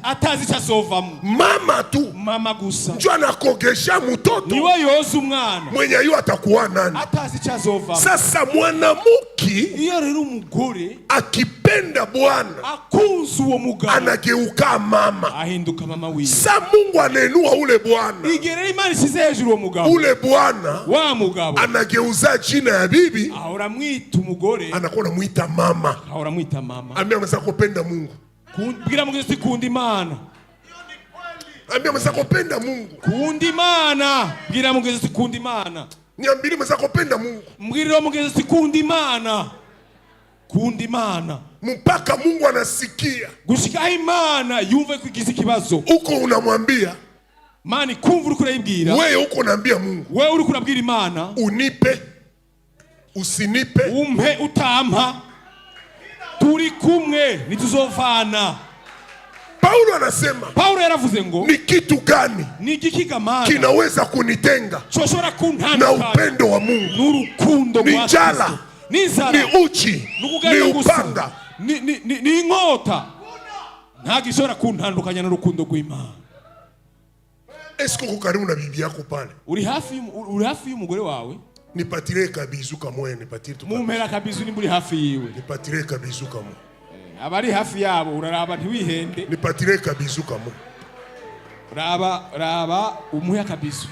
Atazi chasovamo. Mama tu. Mama gusa njo anakogesha mtoto. Niwe yonsa umwana. Mwenye yu atakuwa nani? Atazi chasovamo. Sasa mwanamuki iyo rero umugore akipenda Bwana akunze uwo mugabo anageuka mama. Ahinduka mama wiwe. Sa Mungu anainua ule Bwana. Igere Imana isize hejuru uwo mugabo. Ule Bwana wa mugabo anageuza jina ya bibi. Ahora mwita umugore. Anakuwa anamuita mama. Ahora mwita mama. Ambia mweza kupenda Mungu. Bwira mugezi kundi Imana. Ambia mweza kupenda Mungu. Kundi Imana. Bwira mugezi kundi Imana. Niambie mweza kupenda Mungu. Mbwira mugezi kundi Imana. Kundi Imana. Mpaka Mungu anasikia. Gushika Imana yumve kugize kibazo. Uko unamwambia mani kumva uri kurayibwira. Wewe uko unaambia Mungu. Wewe uri kurabwira Imana. Unipe. Usinipe. Umpe utampa. Turi kumwe nituzovana. Paulo anasema. Paulo yaravuze ngo ni kitu gani? Ni ikikigamana kinaweza kunitenga choshora na upendo wa Mungu? N'urukundo ni njala. Ni uchi. Ni upanga. Ni inkota. Nta gishobora kuntandukanya n'urukundo rw'Imana. Esko uko karibu na bibi yako pale? Uri hafi y'umugore wawe? Nipatire kabizu kamwe, nipatire tu. Mumpera kabizu ni muri hafi yiwe. Nipatire kabizu kamwe. Abari hafi yabo uraraba ntiwihende. Nipatire kabizu kamwe. Raba umuya kabizu.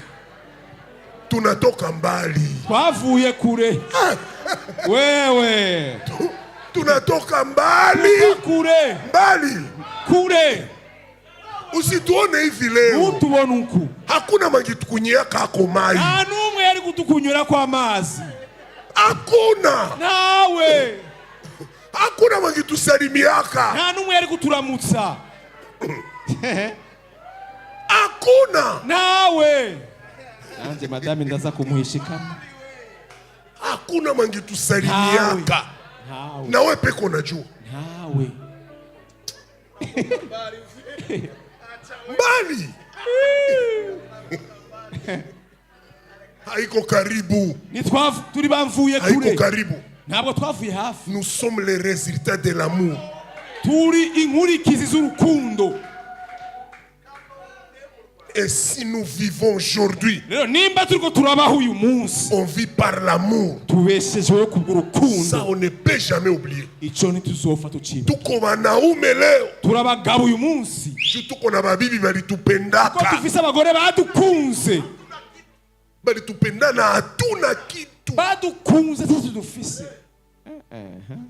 Tunatoka mbali. Twavuye kure. Wewe. Tunatoka mbali. Kure. Mbali. Kure. Usituone hivi leo. Utubona uku. Hakuna magitukunyia kako mai. Nta numwe yari kutukunyura kwa mazi. Hakuna. Nawe. Hakuna magitusalimiaka. Nta numwe yari kuturamutsa. Hakuna. Nawe. Nanje madami ndaza kumuhishikana. Hakuna magitusalimiaka. Nawe peko unajua. Nawe. Mbali. Haiko karibu. Turi bamvuye kure. Haiko karibu. Ntabwo twavuye hafi. Nous sommes les résultats de l'amour. Turi inkurikizi z'urukundo. Et si nous vivons aujourd'hui, nimba turiko turabaho uyu munsi, on vit par l'amour. Tubeshejeho kubw'urukundo. Ça on ne peut jamais oublier. Ico ntituzofa tuciba. Tuko wanaume leo. Turabagabo uyu munsi. Tuko na babibi balitupendaka. Ko tufise abagore badukunze. Balitupendana hatuna kitu. Badukunze sisi dufise.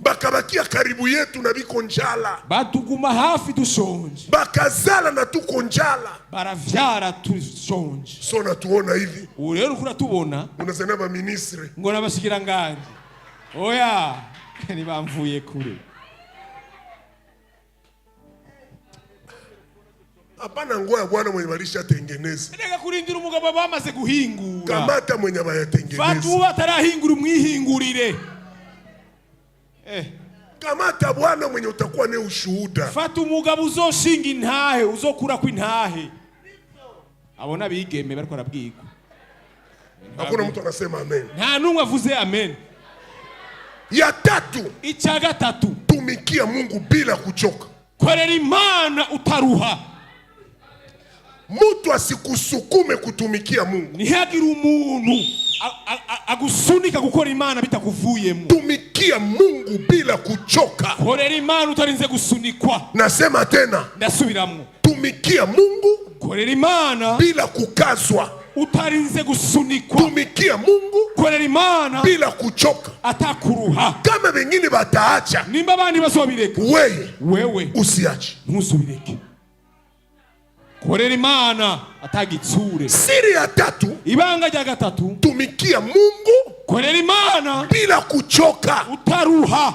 Bakabakia karibu yetu na biko njala. Batuguma hafi dushonje. Bakazala na tuko njala. Baravyara tushonje. So natuona hivi. Urero ukura tubona. Unazana ba ministre. Ngo nabashikiranganje. Oya, ni bamvuye kure. Hapana ngoya Bwana mwenye marisha tengeneza. Ndeka kurindira umugabo bamaze guhingura. Kamata mwenye bayatengeneza. Fatu batarahingura umwihingurire. Kamata Bwana mwenye utakuwa ne ushuhuda. Fatu umugabo uzoshinga intahe, uzokura ku intahe. Abona bigeme bariko arabwirwa. Hakuna mtu anasema amen. Nta numwe avuze amen. Ya tatu, icya gatatu, tumikia Mungu bila kuchoka. Korera Imana utaruha. Mtu asikusukume kutumikia Mungu. Ntihagire umuntu agusunika gukora Imana bitakuvuyemo. Tumikia Mungu bila kuchoka. Korera Imana utarinze gusunikwa. Nasema tena. Ndasubiramwo. Tumikia Mungu. Korera Imana bila kukazwa. Utarinze gusunikwa. Tumikia Mungu. Korera Imana bila kuchoka. Atakuruha. Kama wengine bataacha, nimba abandi bazobireka, wewe usiache. Ntusubireke. Korera Imana atagitsure. Siri ya tatu, ibanga rya gatatu, tumikia Mungu korera Imana bila kuchoka. Utaruha.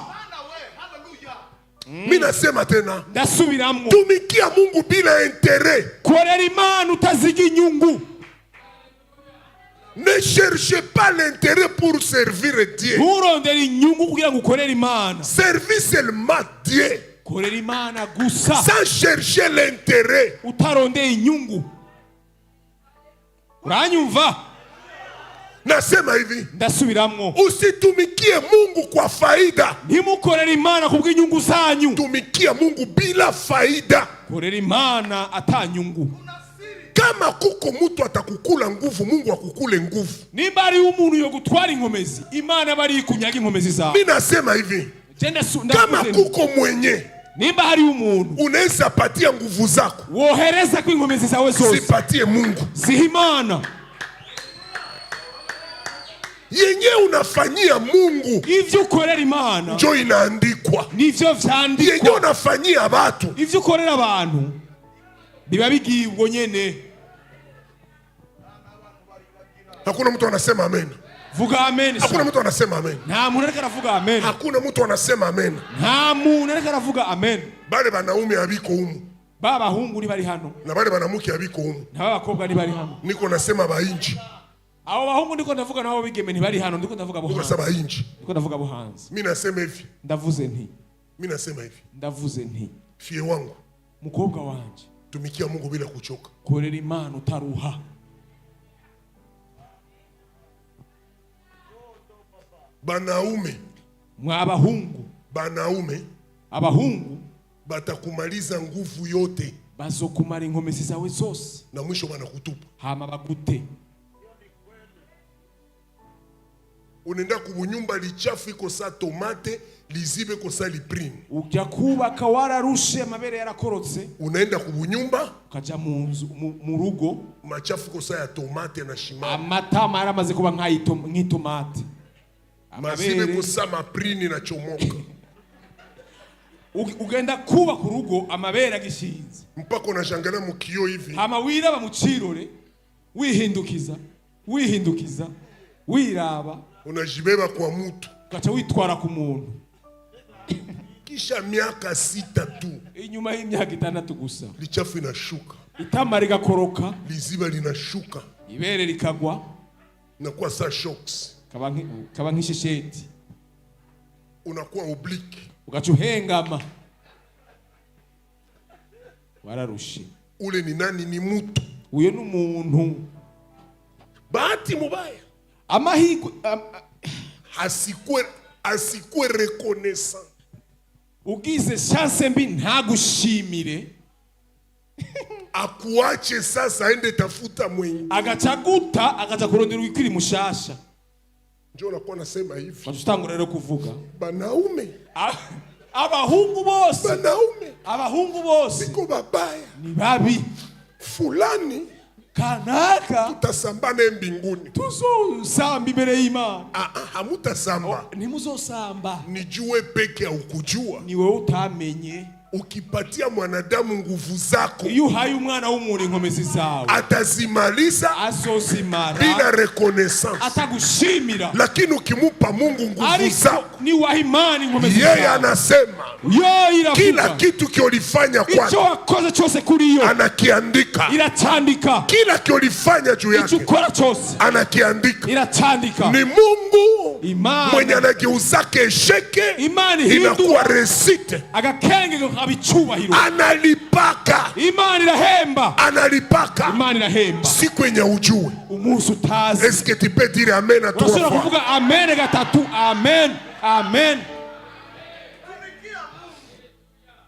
Mimi nasema tena, ndasubiramwo, tumikia Mungu bila intérêt. korera Imana utaziga inyungu. Ne cherchez pas l'intérêt pour servir Dieu. Nturondera inyungu kugira ngo ukorere Imana. Servis seulement Dieu. Korera Imana gusa, Sans chercher l'intérêt. utarondeye inyungu. Uranyumva? Nasema hivi, ndasubiramwo, usitumikie Mungu kwa faida. ntimukorera Imana kubw'inyungu zanyu. Tumikia Mungu bila faida. Korera Imana atanyungu. Kama kuko mtu atakukula nguvu, Mungu akukule nguvu. Nimba ari umuntu yo gutwara inkomezi, Imana bari kunyaga inkomezi zawe. Mimi nasema hivi, kama kuko mwenye, nimba hari umuntu unaweza patia nguvu zako, wohereza ko inkomezi zawe zose, sipatie Mungu. ziha Imana. Yenye unafanyia Mungu, Ivyo ukorera Imana njo inaandikwa. nivyo vyandikwa. Yenye unafanyia watu, Ivyo ukorera abantu biba bigiye ubwo nyene. hakuna mtu anasema amen. Vuga amen. Hakuna mtu anasema amen. Nta muntu ariko aravuga amen. Hakuna mtu anasema amen. Nta muntu ariko aravuga amen. Bale banaume abiko humu, Baba hungu ni bari hano, na bale banamuke abiko humu. na bakobwa ni bari hano. Niko nasema bainji. Abo bahungu ndiko ndavuga nabo bigeme ntibari hano, ndiko ndavuga Niko buhanzi. nasema bainji. Ndiko ndavuga buhanzi. Mimi nasema hivi. Ndavuze nti. Mimi nasema hivi. Ndavuze nti. Fie wangu, Mukobwa wanje, tumikia Mungu bila kuchoka. korera Imana utaruha. Banaume, Mwabahungu, abahungu batakumaliza nguvu yote, bazokumara inkomezi zawe zose, na mwisho banakutupa. hama bagute. Unaenda kubunyumba lichafu iko sa tomate, lizibe ko sa liprine. Ujya kubaka wararushe, amabere yarakorotse. Unaenda kubunyumba, Ukaja mu rugo, machafu ko sa ya tomate na shimama. amatama yaramaze kuba nk'itomate. Mazibe ko sa maprine na chomoka. Ugenda kuba ku rugo, amabere agishinze. Mpaka unashangana mu kioo hivi. Hama wiraba mu cirore, wihindukiza, wiraba, Unajibeba kwa mtu. ugaca witwara ku muntu. Kisha miaka 6 tu, Inyuma y'imyaka 6 gusa, lichafu inashuka, itama rigakoroka, liziba linashuka, ibere likagwa, unakuwa sa shocks, kaba nk'ishesheti, unakuwa oblique. ugaca uhengama. Wararushe. Ule ni nani? Ni mtu. Uyo n'umuntu. Bahati mubaya, Amahirwe asikwe reconnaissant. ugize chance mbi ntagushimire, akuache sasa aende tafuta mwingine. agacaguta agaca kurondera ukwiri mushasha. Ndio nakuwa nasema hivi, Batutangura rero kuvuga banaume, abahungu bose biko babaya, ni babi. fulani Kanaka tutasambana mbinguni. tuzosamba imbere y'Imana. Hamutasamba. Ntimuzosamba. Nijue peke au kujua. Ni wewe utamenye. Ukipatia mwanadamu nguvu zako, Iyo uhaye umwana w'umuntu inkomezi zawe, atazimaliza azozimara bila reconnaissance. atagushimira. Lakini ukimupa Mungu nguvu zako, ni wa imani inkomezi yeye zawe, anasema yo iravuga kila kitu kiolifanya icyo kwake wakoze cyose kuri yo anakiandika. iracandika. Kila kiolifanya juu Icyo yake ukora cyose anakiandika. iracandika. Ni Mungu Imana mwenye anageuzake esheke Imana inakuwa resite. agakenge kabicubahiro. Analipaka. Imana irahemba. Analipaka. Imana irahemba. Si kwenye ujue. Umunsi utazi. Est-ce que tu peux dire amen à trois Urashobora fois? kuvuga amen gatatu. Amen. Amen.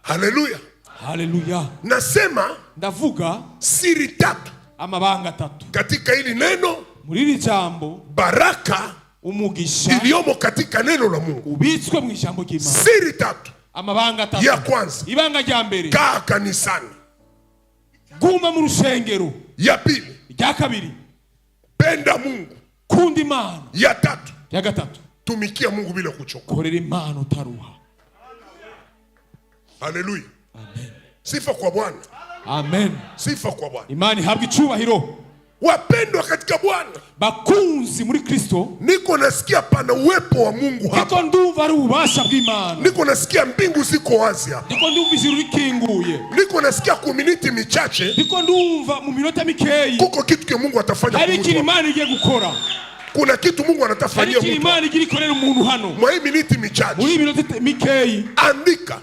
Haleluya. Haleluya. Nasema Ndavuga siri tatu amabanga 3 katika hili neno, muri iri jambo. baraka Umugisha iliyomo katika neno la Mungu. ubitswe mu ijambo ry'Imana. Siri tatu. Amabanga 3. Ya kwanza, Ibanga rya mbere, kaa kanisani. guma mu rusengero. Ya pili, Rya kabiri, penda Mungu. kunda Imana. Ya tatu, Rya gatatu, tumikia Mungu bila kuchoka. korera Imana utaruha. Haleluya. Sifa kwa Bwana. Amen. Sifa kwa Bwana. Imana ihabwa icubahiro. Wapendwa katika Bwana, bakunzi muri Kristo, niko nasikia pana uwepo wa Mungu hapa. niko ndumva ari ububasha bw'Imana, Niko nasikia mbingu ziko wazi hapa. niko ndumva ijuru rikinguye, Niko nasikia ku miniti michache niko ndumva mu minota mikeyi kuko kitu ke Mungu atafanya hari kwa ikintu mtu. Imana igiye gukora, Kuna kitu Mungu hari anatafanyia ikintu mtu. Imana igiye ikorera umuntu hano Mwa hii miniti muri michache minota mikeyi. andika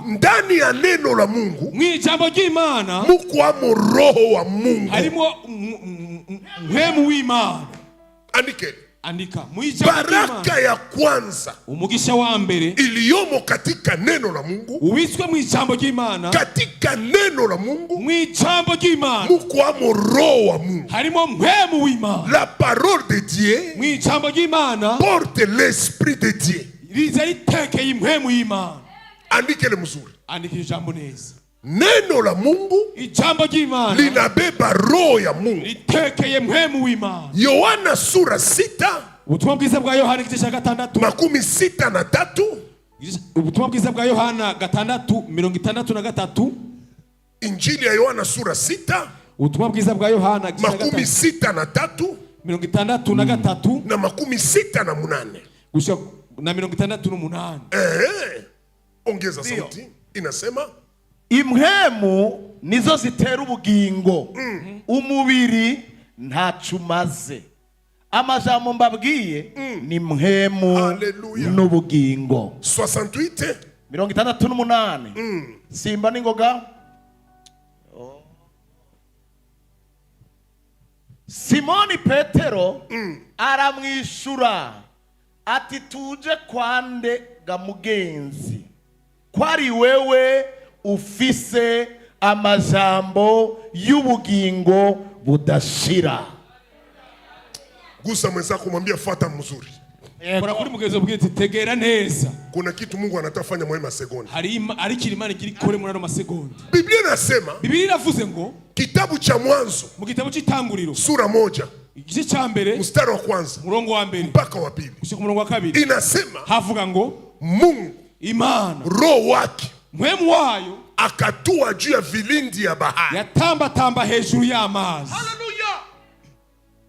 ndani ya neno la Mungu Mw'ijambo ry'Imana mukwamo roho wa Mungu. harimo mpwemu w'Imana. Andika. Mw'ijambo Baraka ry'Imana, ya kwanza umugisha wa mbere iliyomo katika neno la Mungu, uwiswe mw'ijambo ry'Imana, katika neno la Mungu mw'ijambo ry'Imana mukwamo roho wa Mungu. harimo mpwemu w'Imana. La parole de Dieu Mw'ijambo ry'Imana porte l'esprit de Dieu. riza ritekeye impwemu y'Imana. Andikele mzuri. Andika ijambo neza. Neno la Mungu Ijambo ry'Imana linabeba roho ya Mungu. ritekeye mpwemu w'Imana. Yohana sura 6 Ubutumwa bwiza bwa Yohana igice cya 6, 63. ubutumwa bwiza bwa Yohana 6:63. Injili ya Yohana sura 6 ubutumwa bwiza bwa Yohana igice cya 63 63 na 68 gushika na 68. Ongeza sauti. Inasema impwemu nizo zitera ubugingo, umubiri ntacu umaze. Amajambo mbabwiye ni mpwemu Hallelujah. n'ubugingo. 68 68. Simba n'ingoga. Simoni Petero aramwishura ati tuje kwande ga mugenzi, kwari wewe ufise amajambo y'ubugingo budashira. gusa mwenzako mwambie fuata mzuri. Kora kuri mugenzi ubwiye ati tegera neza. Kuna kitu Mungu anatafanya mwa masegonda. Hari kintu Imana igira ikore muri ano masegonda. Biblia inasema, Biblia iravuze ngo kitabu cha Mwanzo mu gitabo cy'itanguriro sura 1 igice cya mbere mstari wa kwanza murongo wa mbere mpaka wa pili gushika umurongo wa kabiri inasema havuga ngo Mungu Imana roho wake mpwemu wayo akatua juu ya vilindi ya bahari. yatambatamba hejuru y'amazi. Hallelujah.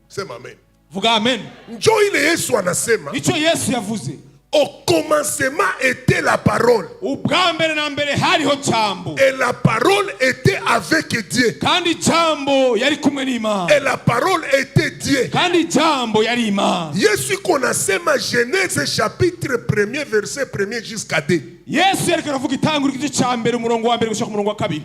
Sema amen. Vuga amen. Njoo ile Yesu anasema, Icyo Yesu yavuze, au commencement était la parole. ubwa mbere na mbere hariho jambo, Et la parole était avec Dieu. kandi jambo yari kumwe n'Imana, Et la parole était Dieu. kandi jambo yari Imana. Yesu konasema Genèse chapitre 1er verset 1er jusqu'à 2. Yesu yariko aravuga itanguriro igice cya mbere umurongo wa mbere gushika umurongo wa kabiri.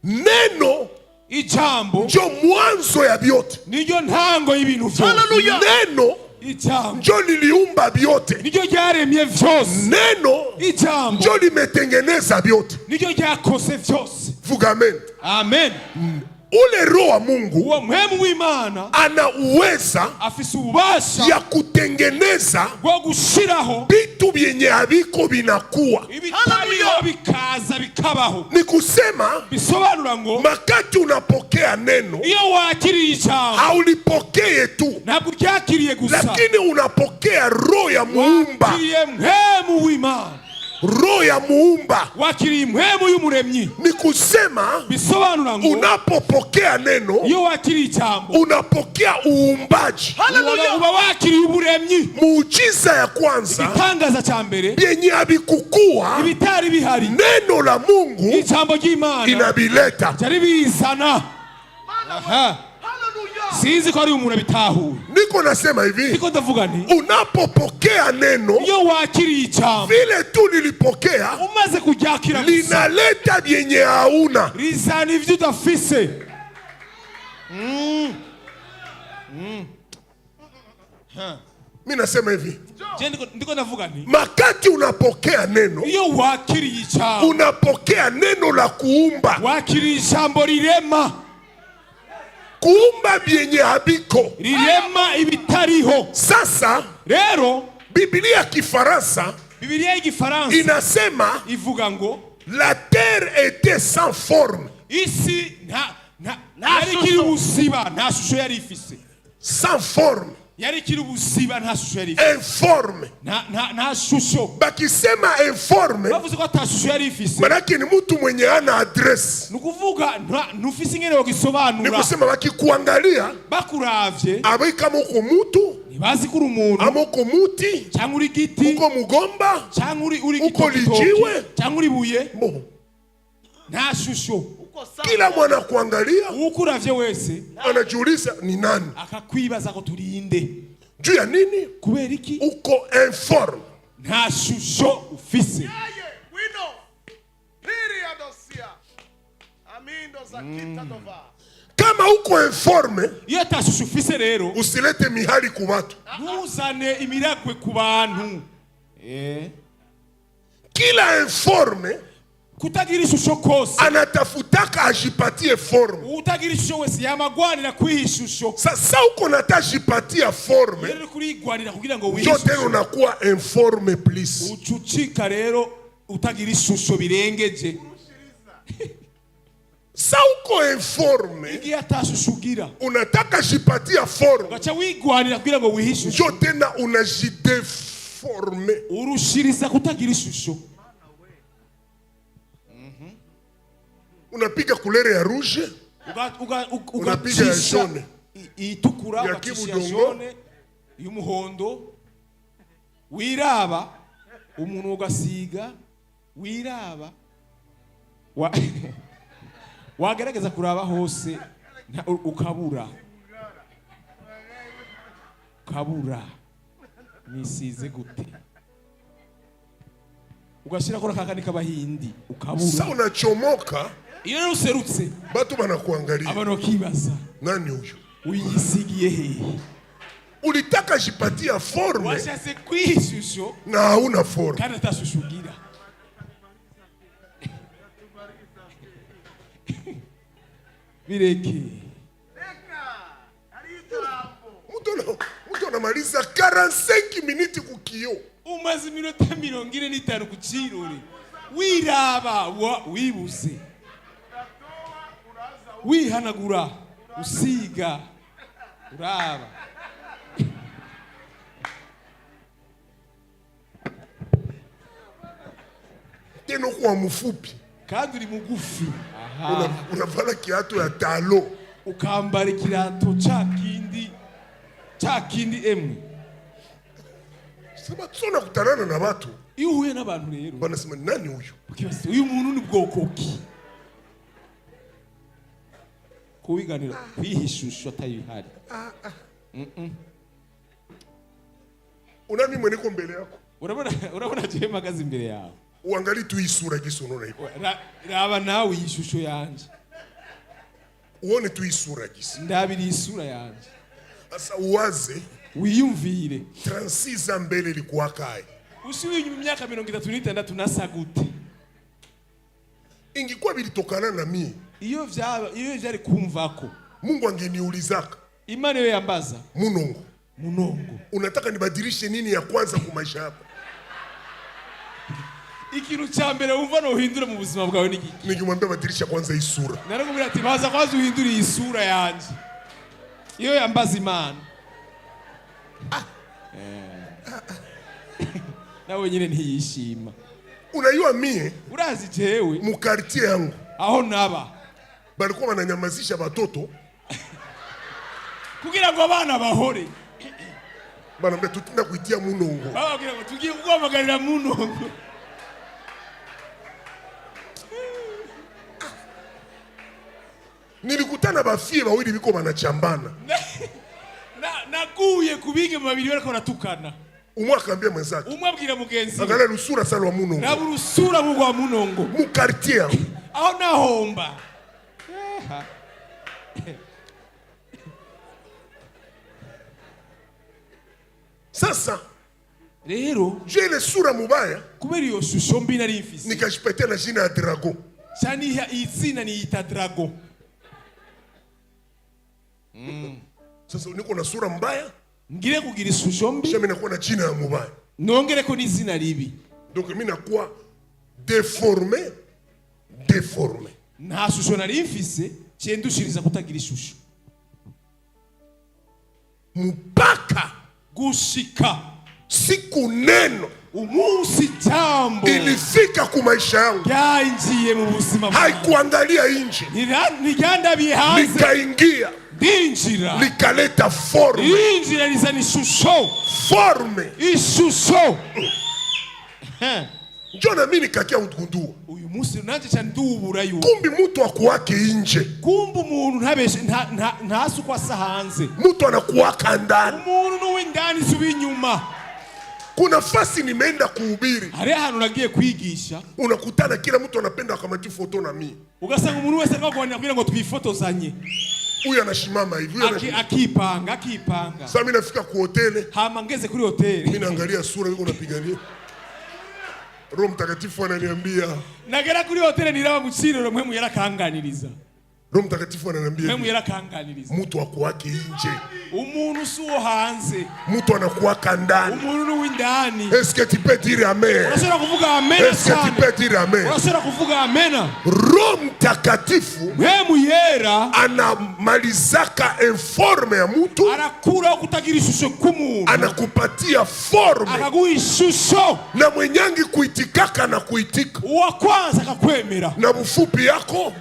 Neno Ijambo njo mwanzo ya vyote. niryo ntango y'ibintu byose. Hallelujah. Neno Ijambo njo liliumba vyote. niryo ryaremye vyose. Neno Ijambo njo limetengeneza vyote. niryo ryakoze vyose. Vuga amen. Amen. Ule roho wa Mungu Uwo mpwemu w'Imana ana uweza afise ububasha ya kutengeneza bwo gushiraho vitu vyenye haviko vinakuwa. ibitariho bikaza bikabaho. Ni kusema Bisobanura ngo makati unapokea neno iyo wakiriye ijambo haulipokee tu, ntabwo uryakiriye gusa, lakini unapokea roho ya muumba. wakiriye mpwemu w'Imana, Roho ya muumba. wakiriye impwemu y'umuremyi. Ni kusema Bisobanura ngo unapopokea neno iyo wakiriye ijambo unapokea uumbaji. uba wakiriye uburemyi. Muujiza ya kwanza Igitangaza cya mbere vyenye havikukuwa, ibitari bihari neno la Mungu ijambo ry'Imana inavileta. byari bizana. Aha. Sinzi ko ari umuntu abitahuye. Niko nasema hivi, Niko ndavuga nti unapopokea neno iyo wakiriye ijambo vile tu lilipokea umaze kuryakira gusa linaleta vyenye hauna. rizana ivyo udafise. Mimi nasema hivi, Je, ndiko ndavuga nti makati unapokea neno, iyo wakiriye ijambo unapokea neno la kuumba, wakiriye ijambo rirema, kuumba vyenye habiko. rirema ibitariho. Sasa Rero Biblia ya Kifaransa Biblia y'igifaransa inasema ivuga ngo la terre était sans forme. isi yari ikiri ubusiba, nta shusho yari ifise. Sans forme. yari kiri ubusiba nta shusho yari informe. nta shusho. Bakisema informe, bavuze ko ata shusho yari ifise, manake ni mtu mwenye ana address. nukuvuga ntufise ingene bagisobanura. Ni kusema bakikuangalia bakuravye abai kama uko mutu, ntibazi ko uri umuntu, ama uko muti, cyangwa uri giti, uko mugomba, cyangwa uri uko gitoki, lijiwe, cyangwa uri buye. Bo. Nta shusho. Kila mwana kuangalia ukuravye wese anajiuliza ni nani, akakwibaza ko turinde. juu ya nini? Kubera iki? Uko informe. Nta shusho ufise. Kama uko informe, iyo ata shusho ufise rero usilete mihali ku watu. ntuzane imiragwe ku bantu. Kila informe kutagira ishusho kose anatafutaka ajipatie forme. utagira ishusho wese yamagwanira kwiha ishusho. Sasa uko natajipatia forme, rero kurigwanira kugira ngo wihe jote ishusho, unakuwa informe please. ucucika rero utagira ishusho birengeje. Sa uko informe, igihe ata shusho ugira unataka jipatia forme, ugaca wigwanira kugira ngo wihe ishusho, jote na unajideforme. urushiriza kutagira ishusho. Unapiga kulere ya rouge, unapiga ya jaune, itukura, ya ugacisha kibudongo, jaune, y'umuhondo, wiraba umuntu ugasiga, wiraba wagerageza kuraba hose ukabura nisize gute, ugashira kora kakani kabahindi ukabura. sa unachomoka, iyo rero userutse batu banakuangalia, abantu bakibaza nani huyo? uyisigiye hehe? Ulitaka jipatia forme washatse kwishusho na hauna forme. kandi atashusho ugira. Bireke Mtu anamaliza 45 minutes kukio, umaze iminota 45 ku kirori wiraba wibuze, wihanagura, usiga, uraba. tena kwa mfupi, kandi uri mugufi. unavala kiatu ya talo, ukambara ikirato cha kindi emwe. sema tsona kutanana na watu, iyo uhuye n'abantu rero banasema nani huyo? ukibaza uyu muntu ni bwoko ki? kuwiganira kwihishusho atayihari. Unani mweneko mbele yako, urabona je magazi imbere yawe, uangali tu isura gisonona iko, raba nawe ishusho yanje, uone tu isura gisi, ndabiri isura yanje. sasa uwaze wiyumvire 36 mbele ilikuwa kai, usiwe inyuma imyaka 36 nasa gute. ingikuwa bilitokana na mie, iyo vyari kumvako Mungu angeniulizaka, Imana yo yambaza Munongo, unataka nibadilishe nini ya kwanza ku maisha yako? ikintu cya mbere wumva no uhindura mu buzima bwawe ni iki? Nikimwambia badilisha kwanza isura, narakubwira ati baza kwanza uhindura isura yanje. Iyo yambaza Imana nawe nyine ntiyishima. unayua mie urazi jewe mu quartier yangu aho naba balikuwa wananyamazisha batoto kugira ngo abana bahore, banambia tutinda kuitia Munongo, bababwira ngo tugiye kuguhamagarira Munongo. nilikutana bafie bawili biko banachambana, naguye kubige mu babiri bariko baratukana. umwe akambia mwenzake, umwe abwira mugenzi we, angalia rusura salwa Munongo, na burusura bugwa Munongo mu quartier yangu. aho nahomba. Sasa rero je ile sura mubaya, kubera iyo shusho mbi nari mfise, nikashipatia na jina ya Drago, cyane izina niyita Drago. sasa niko na sura mbaya, ngire kugira ishusho mbi, mimi nakuwa na jina ya mubaya, nongere ko n'izina ribi, donc mimi nakuwa déformé. nta shusho nari mfise cyendushiriza kutagira ishusho mpaka gushika siku neno umunsi jambo ilifika ku maisha yangu, yainjiye mu buzima haikuangalia nje, nigyandabiye hanze, likaingia, ndinjira, likaleta forme, injira lizana ishusho, forme, ishusho. Njo na mimi nikakia utugundua uyu munsi nanje cyane ndubura yu kumbi mtu akuwake nje, kumbi umuntu ntabeshe ntasukwa sa hanze, mtu anakuwaka ndani, umuntu n'uwindani subi inyuma. Kuna fasi nimeenda kuhubiri, hari ahantu nagiye kwigisha, unakutana kila mtu anapenda akamati foto na mimi, ugasanga umuntu wese akagwanira kugira ngo twifotozanye, huyu anashimama hivi, akipanga. Sasa mimi nafika ku hoteli, hama ngeze kuri hoteli, mimi naangalia sura yuko napigania, Roho Mtakatifu ananiambia, nagera kuri hoteli niraba mucirero mwe mu yarakanganiriza, Roho Mtakatifu ananiambia mwe mu yarakanganiriza, mtu akuwake nje, umuntu suwo hanze, mtu anakuwaka ndani, umuntu n'uwindani. Est-ce que tu peux dire amen? Urashobora kuvuga amen Est-ce que tu cyane, peux dire amen? urashobora kuvuga amen. Roho Mtakatifu mwe mu yera anamalizaka informe ya mtu, arakura kutagira ishusho k'umuntu, anakupatia forme, akaguha ishusho, na mwenyangi kuitikaka na kuitika, uwa kwanza akakwemera, na bufupi yako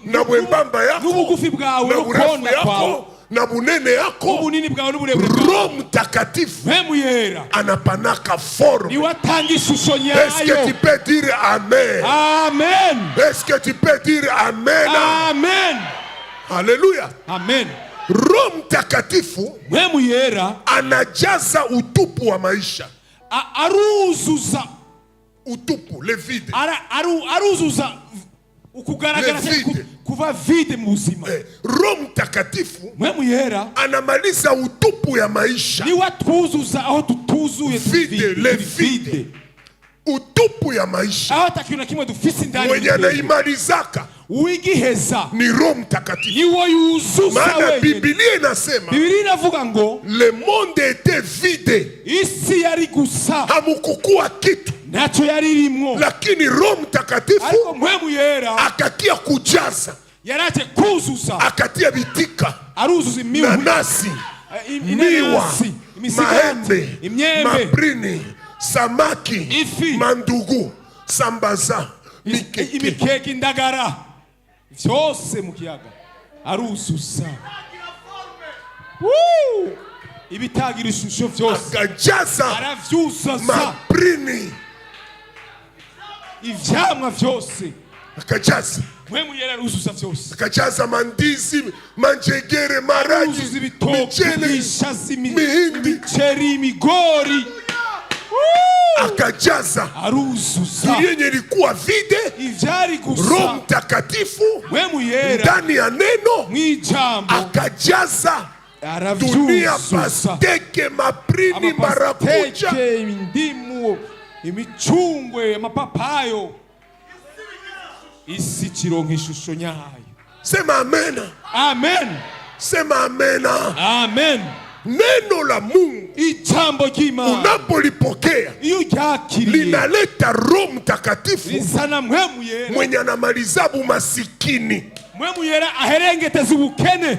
na bwembamba yako n'ubugufi bwawe na urefu n'ukonda kwawe yako na bunene yako, ubunini bwawe n'uburebure bwawe. Roho Mtakatifu mwe mu yera anapanaka forme. niwe atanga ishusho Est-ce que nyayo. tu peux dire amen? Amen, Est-ce que tu peux dire amen? amen, Haleluya. amen. Roho Mtakatifu mwe mu yera anajaza utupu wa maisha, aruzuza utupu, le vide. aruzuza ukugaragara Le vide. kuva vide mu buzima. Roho Mtakatifu mwe mu yera anamaliza utupu ya maisha, niwe atwuzuza aho tutuzuye, vide, le vide, utupu ya maisha. aho atakintu na kimwe dufise indani. Mwenye anaimalizaka wigiheza ni Roho Mtakatifu. niwo yuzuza Maana wenyine. Biblia inasema Biblia inavuga ngo le monde était vide, isi yari gusa hamukukua kitu, ntacyo yari irimwo, lakini Roho Mtakatifu ariko mwe mu yera akakia kujaza, yaraje kuzuza, akatia bitika, aruzuza nanasi, miwa, inanasi, imisigati, maembe, imyembe, maprini, samaki, ifi, mandugu, sambaza, mikeke, imikeke, indagara, vyose mu kiyaga aruzuza. ibitagira ishusho vyose akajaza aravyuzuza, maprini, ivyamwa vyose akajaza, mwe mu yera aruzuza vyose, akajaza mandizi, manjegere, maragi, aruzuza ibitoki, michele, ibishazi, mihindi, imiceri, imigori, akajaza aruzuza yenye ilikuwa vide. ivyari Roho gusa Mtakatifu mwe mu yera ndani ya neno mw'ijambo akajaza dunia, aravyuzuza, pasteke, maprini, marakuja, amapasteke, indimu, imicungwe, amapapayo, isi kironka ishusho nyayo. sema amena, Amen, sema amena. amen. Neno la Mungu ijambo ry'Imana unapolipokea iyo ryakiriye linaleta Roho Mtakatifu rizana mwe mu yera, mwenye anamalizabu masikini, mwe mu yera aherengeteza ubukene,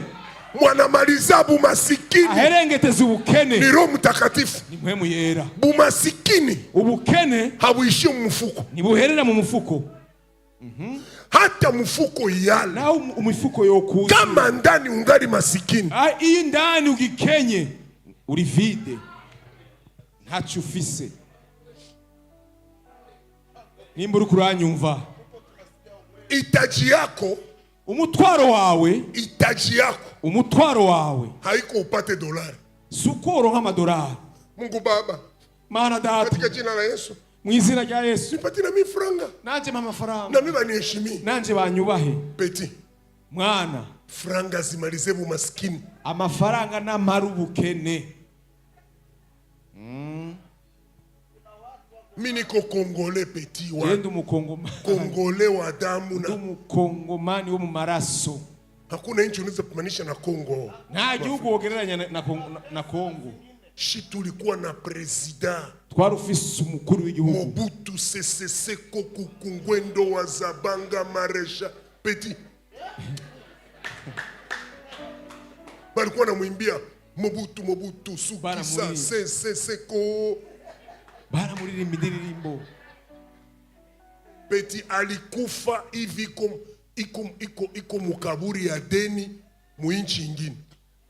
mwanamalizabu masikini aherengeteza ubukene ni Roho Mtakatifu. ni mwe mu yera. Bumasikini ubukene habuishi mfuko, ntibuherera mu mufuko, hata mfuko iyala, naho umufuko yokuza, kama ndani ungali masikini, iyo indani ugikenye uri vide, ntacyo ufise. nimba uri kuranyumva, itaji yako, umutwaro wawe, itaji yako umutwaro wawe haiko upate dolari. si ukoronka amadolari. Mungu Baba, Mana katika data, jina la Yesu mu izina rya Yesu, nipatie na mimi franga nanje mpa amafaranga, na mimi baniheshimie. nanje banyubahe. Peti, Mwana, franga zimalize bumasikini. amafaranga namara ubukene. Mimi niko Kongole peti wa Genda umukongomani, Kongole wa damu na umukongomani wo mu maraso. hakuna nchi unaweza kumanisha na Kongo. Nta gihugu wogereranya na Kongo. Shi tulikuwa na president Twari ufise umukuru w'igihugu Mobutu Sese Seko Kukungwendo wa Zabanga Maresha peti. Balikuwa namwimbia Mobutu Sukisa Seko baramuririmba indirimbo. Peti alikufa hivi iko mukaburi ya deni muinchi ingine.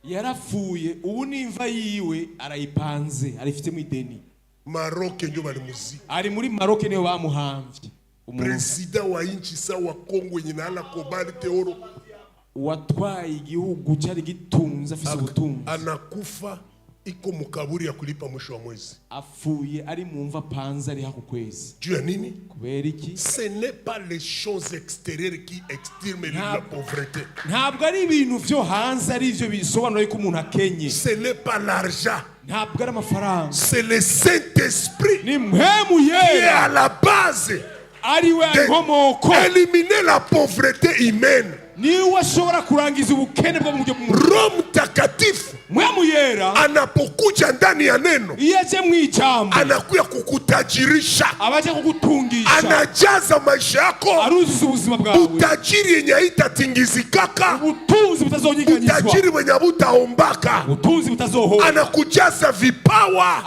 Yarapfuye ubu nimva yiwe arayipanze arifite mu ideni. Maroc ndio balimuzi. Ari muri Maroc niyo bamuhamvye. President wa inchi sawa Kongo nyina ala kobali teoro watwaye igihugu cyari gitunze afise ubutunzi. Anakufa iko mukaburi ya kulipa mwisho wa mwezi. Afuye ari mumva panza ari haku kwezi. Juu ya nini? Kubera iki? Ce n'est pas les choses extérieures qui extirment la pauvreté. Ntabwo ari ibintu byo hanze ari byo bisobanura yuko umuntu akenye. Ce n'est pas l'argent. Ntabwo ari amafaranga. C'est le Saint-Esprit Ni mpemu qui est yera à la base ariwe inkomoko. Éliminer la pauvreté humaine. Niwe ashobora kurangiza ubukene bwo mu buryo bw'umuntu. Roho Mtakatifu Mpemu yera anapokuja ndani ya neno iyaje mu ijambo anakuya kukutajirisha, abaje kugutungisha, anajaza maisha yako aruzuza ubuzima bwawe, utajiri yenye haitatingizikaka, ubutunzi butazonyeganyizwa, utajiri wenye butaombaka, ubutunzi butazohoka, anakujaza vipawa,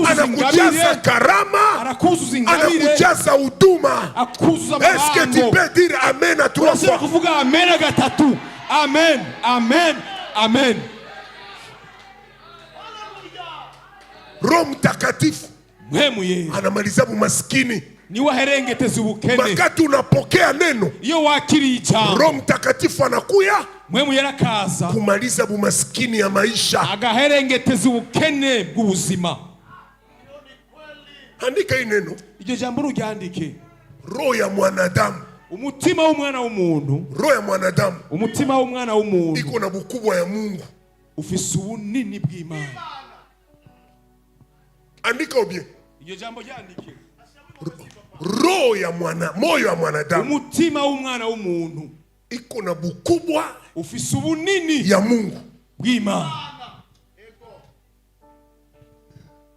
anakujaza karama, arakuzuza ingabire, anakujaza huduma. akuzuza Est-ce que tu amabango. peux dire amen à trois Urashobora fois? kuvuga amen gatatu. Amen, amen, amen. Roho Mtakatifu Mpemu yera anamaliza umaskini. niwe aherengeteza ubukene. Wakati unapokea neno, Iyo wakiriye ijambo Roho Mtakatifu anakuya mpemu yera kaza kumaliza umaskini ya maisha. agaherengeteza ubukene bw'ubuzima. Andika hii neno, Iryo jambo ruryandike. roho ya mwanadamu, Umutima w'umwana w'umuntu, roho ya mwanadamu umutima w'umwana w'umuntu iko na bukubwa ya Mungu. ufise ubunini bw'Imana. Andika obie, Iryo jambo ryandike. roho ya moyo ya mwanadamu Umutima w'umwana w'umuntu iko na bukubwa ufise ubunini ya Mungu. bw'Imana.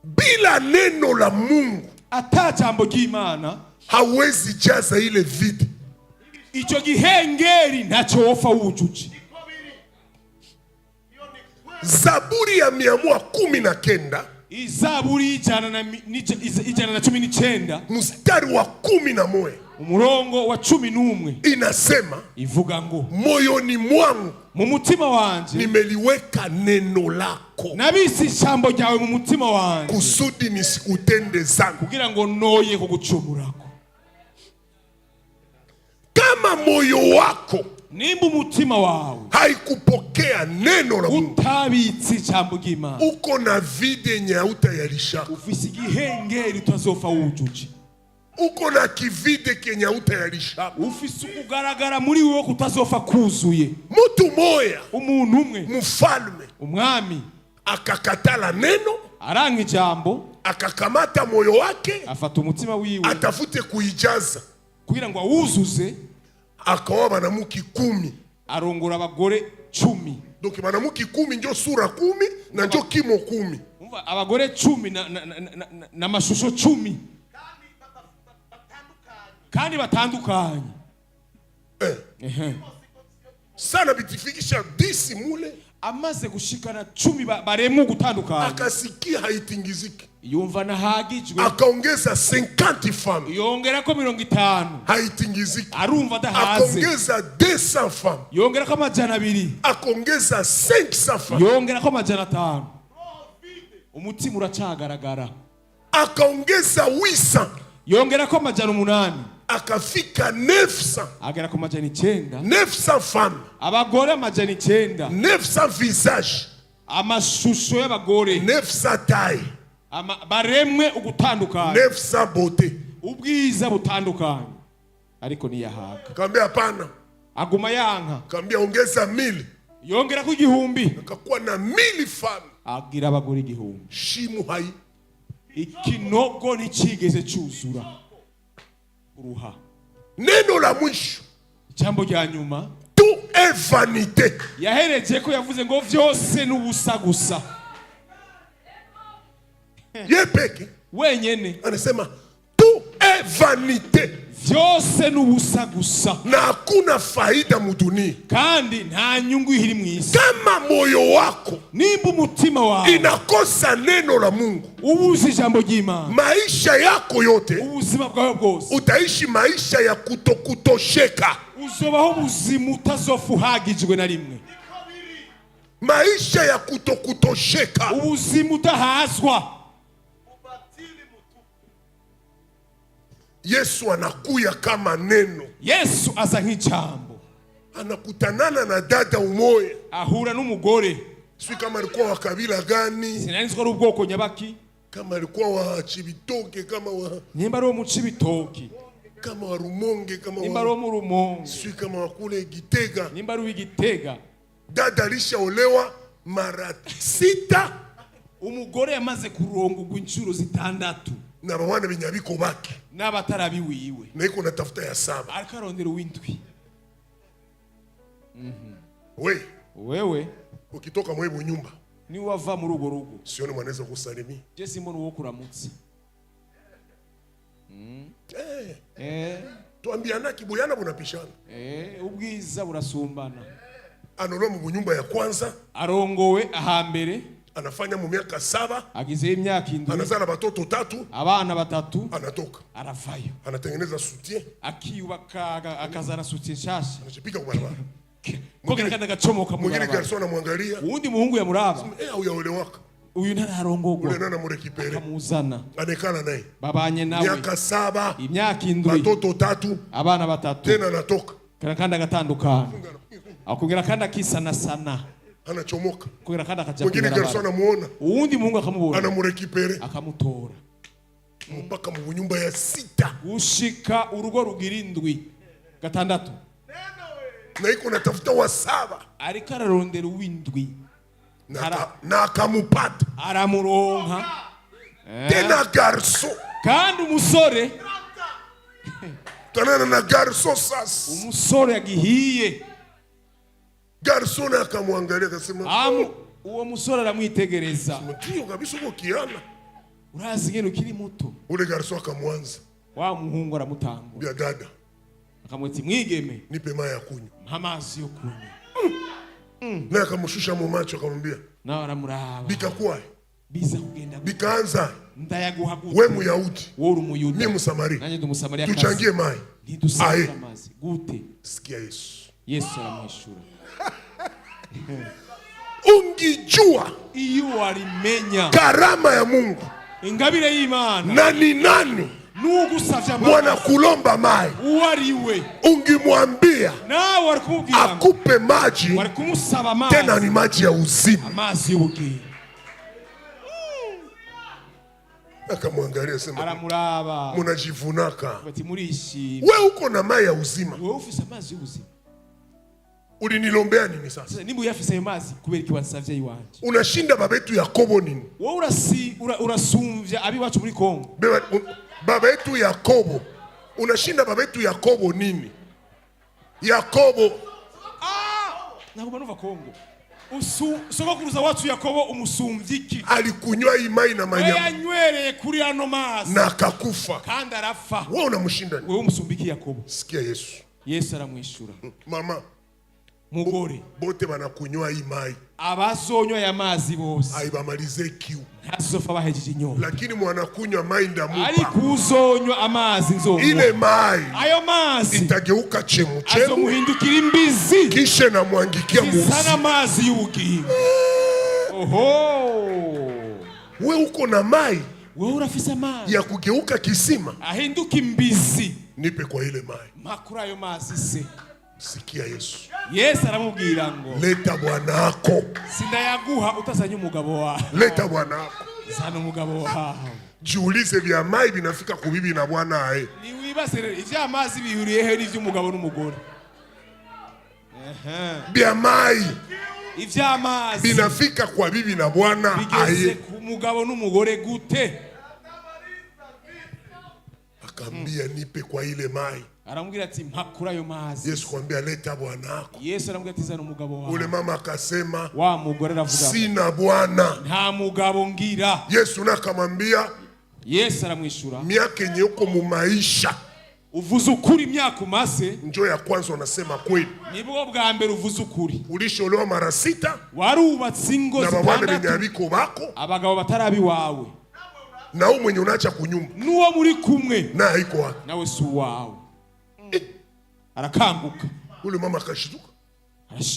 Bila neno la Mungu Ata jambo ry'Imana hawezi jaza ile vide. icyo gihengeri ntacyo wofa wujuje. Zaburi ya 119 Izaburi ijana na 19 mstari wa 11 umurongo wa 11 inasema, ivuga ngo moyoni mwangu mu mutima wanje nimeliweka neno lako nabise ijambo ryawe mu mutima wanje kusudi nisikutende dhambi. kugira ngo noye kugucumurako. Kama moyo wako Nimba umutima wawe haikupokea neno la Mungu, utabitse ijambo ry'Imana, uko na vide nyauta yalisha, ufise igihengeri utazofa wujuje, uko na kivide kenyauta yalisha. ufise ukugaragara muri wewe kutazofa kuzuye. Mtu moya Umuntu umwe mfalme umwami akakatala neno, aranga ijambo, akakamata moyo wake afata umutima wiwe atafute kuijaza, kugira ngo awuzuze, akaoa banamuki 10. arongora abagore 10. Donc banamuki 10 njo sura 10 na njo kimo 10. Umva abagore 10 na mashusho 10 kandi batandukanye. Sana bitifikisha 10 mule, Amaze gushikana 10 baremu gutandukanye, akasikia haitingiziki, yumva nahagijwe, akaongeza 50 femmes yongera ko 50, haitingiziki, arumva dahaze, akaongeza 200 femmes, yongera ko amajana 2, akaongeza 500 femmes, yongera ko amajana 5. Umutima uracagaragara, akaongeza 800, yongera ko amajana 8, akafika 900, agera ko amajana 9, 900 femmes, abagore amajana 9, 900 visages, amashusho y'abagore 900 tailles, baremwe ugutandukanye, 900 beauté. ubwiza butandukanye, ariko niyahaga. Kambia hapana, Aguma yanka, kambia ongeza 1000, yongera ko 1000, akakuwa na 1000 femmes. agira abagore 1000. Shimu hai, Ikinogo nticigeze cyuzura uruha. neno la mwisho, Ijambo rya nyuma tout est vanité. yahereje ko yavuze ngo vyose n'ubusa gusa. Yepeke Wenyene anasema tout est vanité, vyose n'ubusa gusa, na hakuna faida mudunia kandi nta nyungu ihiri mu isi kama moyo wako nimba umutima wawe inakosa neno la Mungu. ubuze ijambo ry'Imana, Maisha yako yote ubuzima bwawe bwose utaishi maisha ya kutokutosheka, uzobaho ubuzima utazofuhagijwe na rimwe, maisha ya kutokutosheka. ubuzima utahazwa. Yesu anakuya kama neno. Yesu aza nk'ijambo, Anakutanana na dada umoya, ahura n'umugore, si kama alikuwa wa kabila gani, sinanizwa ari ubwoko nyabaki, kama alikuwa wa Chibitoke, nimba ari uwo mu Cibitoki, kama wa Rumonge, nimba ari uwo mu Rumonge, si kama wa kule Gitega. nimba ari uw'Igitega. Dada alishaolewa mara 6 umugore yamaze kurongorwa inshuro 6 na bana binyabiko bake, n'abatarabiwiwe, na iko natafuta ya 7. ariko arondera uw'indwi. Wewe ukitoka mwebu nyumba ni wava muri urwo rugo, sione mwanaweza kusalimia. je simbona uwo kuramutsa. Tuambiana kibuyana bunapishana. Ubwiza burasumbana. Anolewa mu nyumba ya kwanza, arongowe ahambere, anafanya mu miaka 7, agize imyaka 7, anazala batoto 3, abana 3, anatoka aravayo, anatengeneza soutien, akiyubaka akazana soutien shasha, anachipika kwa barabara. Kogera kandi agacomoka mu Mwingine barabara. garso anamwangalia, uwundi muhungu yamuraba, au yaolewaka, uyu ntararongorwa, ule nana murekipere, akamuzana, anekana naye babanye nawe miaka 7, imyaka 7, batoto 3, abana 3, tena anatoka, kandi agatandukana, akongera kandi akisanasana, anachomoka. kongera kandi akaja Mwingine garso anamuona, uwundi muhungu akamubona, anamurekipere, akamutora, mpaka mu nyumba ya 6, gushika urugo rugira 7, 6, na iko natafuta wa 7, ariko ararondera uw'indwi, na akamupata aramuronka. tena garso, kandi umusore tanana na garso. Sasa umusore yagihiye, garso na akamwangalia akasema, uwo musore aramwitegereza, ndio kabisa uko kiana. urazi ngene ukiri muto. Ule garso akamwanza, wa muhungu aramutanga, bia dada, akamwita mwigeme, nipe maji ya kunywa, amazi yo kunywa. na akamushusha mu macho akamwambia, nawe aramuraba, bikakuwa biza kugenda bikaanza, ndayaguha gute, we Muyahudi, wowe Umuyuda, mimi Msamaria, nanjye ndi Umusamaria, tuchangie maji. ntidusange amazi gute. Sikia Yesu, Yesu aramwishura, ungijua iyo warimenya karama ya Mungu ingabire y'Imana na ni nani n'ugusavya mwana kulomba maji, uwariwe, ungimwambia nawe wari kumubwira akupe maji, wari kumusaba amazi, tena ni maji ya uzima. amazi y'ubugingo. Akamwangalia sema, aramuraba, munajivunaka, bati murishimye, we uko na maji ya uzima, wewe ufise amazi y'ubuzima, ulinilombea nini sasa? sasa nimba uyafise ayo mazi kubera iki wansavye iwanje? Unashinda babetu Yakobo nini? Wowe urasumvya abiwacu muri Kongo, Baba yetu Yakobo, unashinda baba yetu Yakobo nini? Yakobo nagomba nuva Kongo, sogokuruza wacu Yakobo umusumvyiki, alikunywa imai na manyama, yanywereye kuri ano mazi na akakufa, kandi arafa. wewe unamshinda nini? Wewe umusumbiki Yakobo. Sikia Yesu, Yesu aramwishura, mama, mugore, bote banakunywa imai, abazonywa ya mazi bose aibamalize kiu, ntazofa bahejeje inyota, lakini mwanakunywa mai ndamupa, ariko uzonywa amazi nzonywa, ile mai ayo mazi itageuka chemuchemu, azomuhindukira imbizi, kisha namwangikia sana muzi. amazi y'ubugingo. Oho, We uko na mai wewe urafise amazi ya kugeuka kisima, ahinduka imbizi, nipe kwa ile mai. makuru ayo mazi se. Sikia Yesu, Yesu aramubwira ngo, leta bwana wako, sindayaguha utazanye umugabo wawe, leta bwana wako. zana umugabo wawe. Jiulize vya mai vinafika kubibi na bwana ae. Niwibasire ivya mazi bihuriye he n'ivy'umugabo n'umugore? Vya mai Ivya mazi vinafika kwa bibi na bwana bigeze ae. ku mugabo n'umugore gute? Akambia nipe kwa ile mai. Aramubwira ati mpakura ayo mazi. Yesu kwambia leta bwana wako. Yesu aramubwira ati zana umugabo wawe. Ule mama akasema Wa mugore aravuga, sina bwana. nta mugabo ngira. Yesu nakamwambia Yesu aramwishura, miaka yenye uko mu maisha uvuze ukuri imyaka umaze, njoo ya kwanza unasema kweli. nibwo bwa mbere uvuze ukuri. Ulisholewa mara 6 warubatse ingo na babana zitandatu benyabiko bako abagabo batarabi wawe, na wewe mwenye unaacha kunyumba n'uwo muri kumwe na haiko wako, nawe si uwawe. Arakanguka, ule mama akashituka.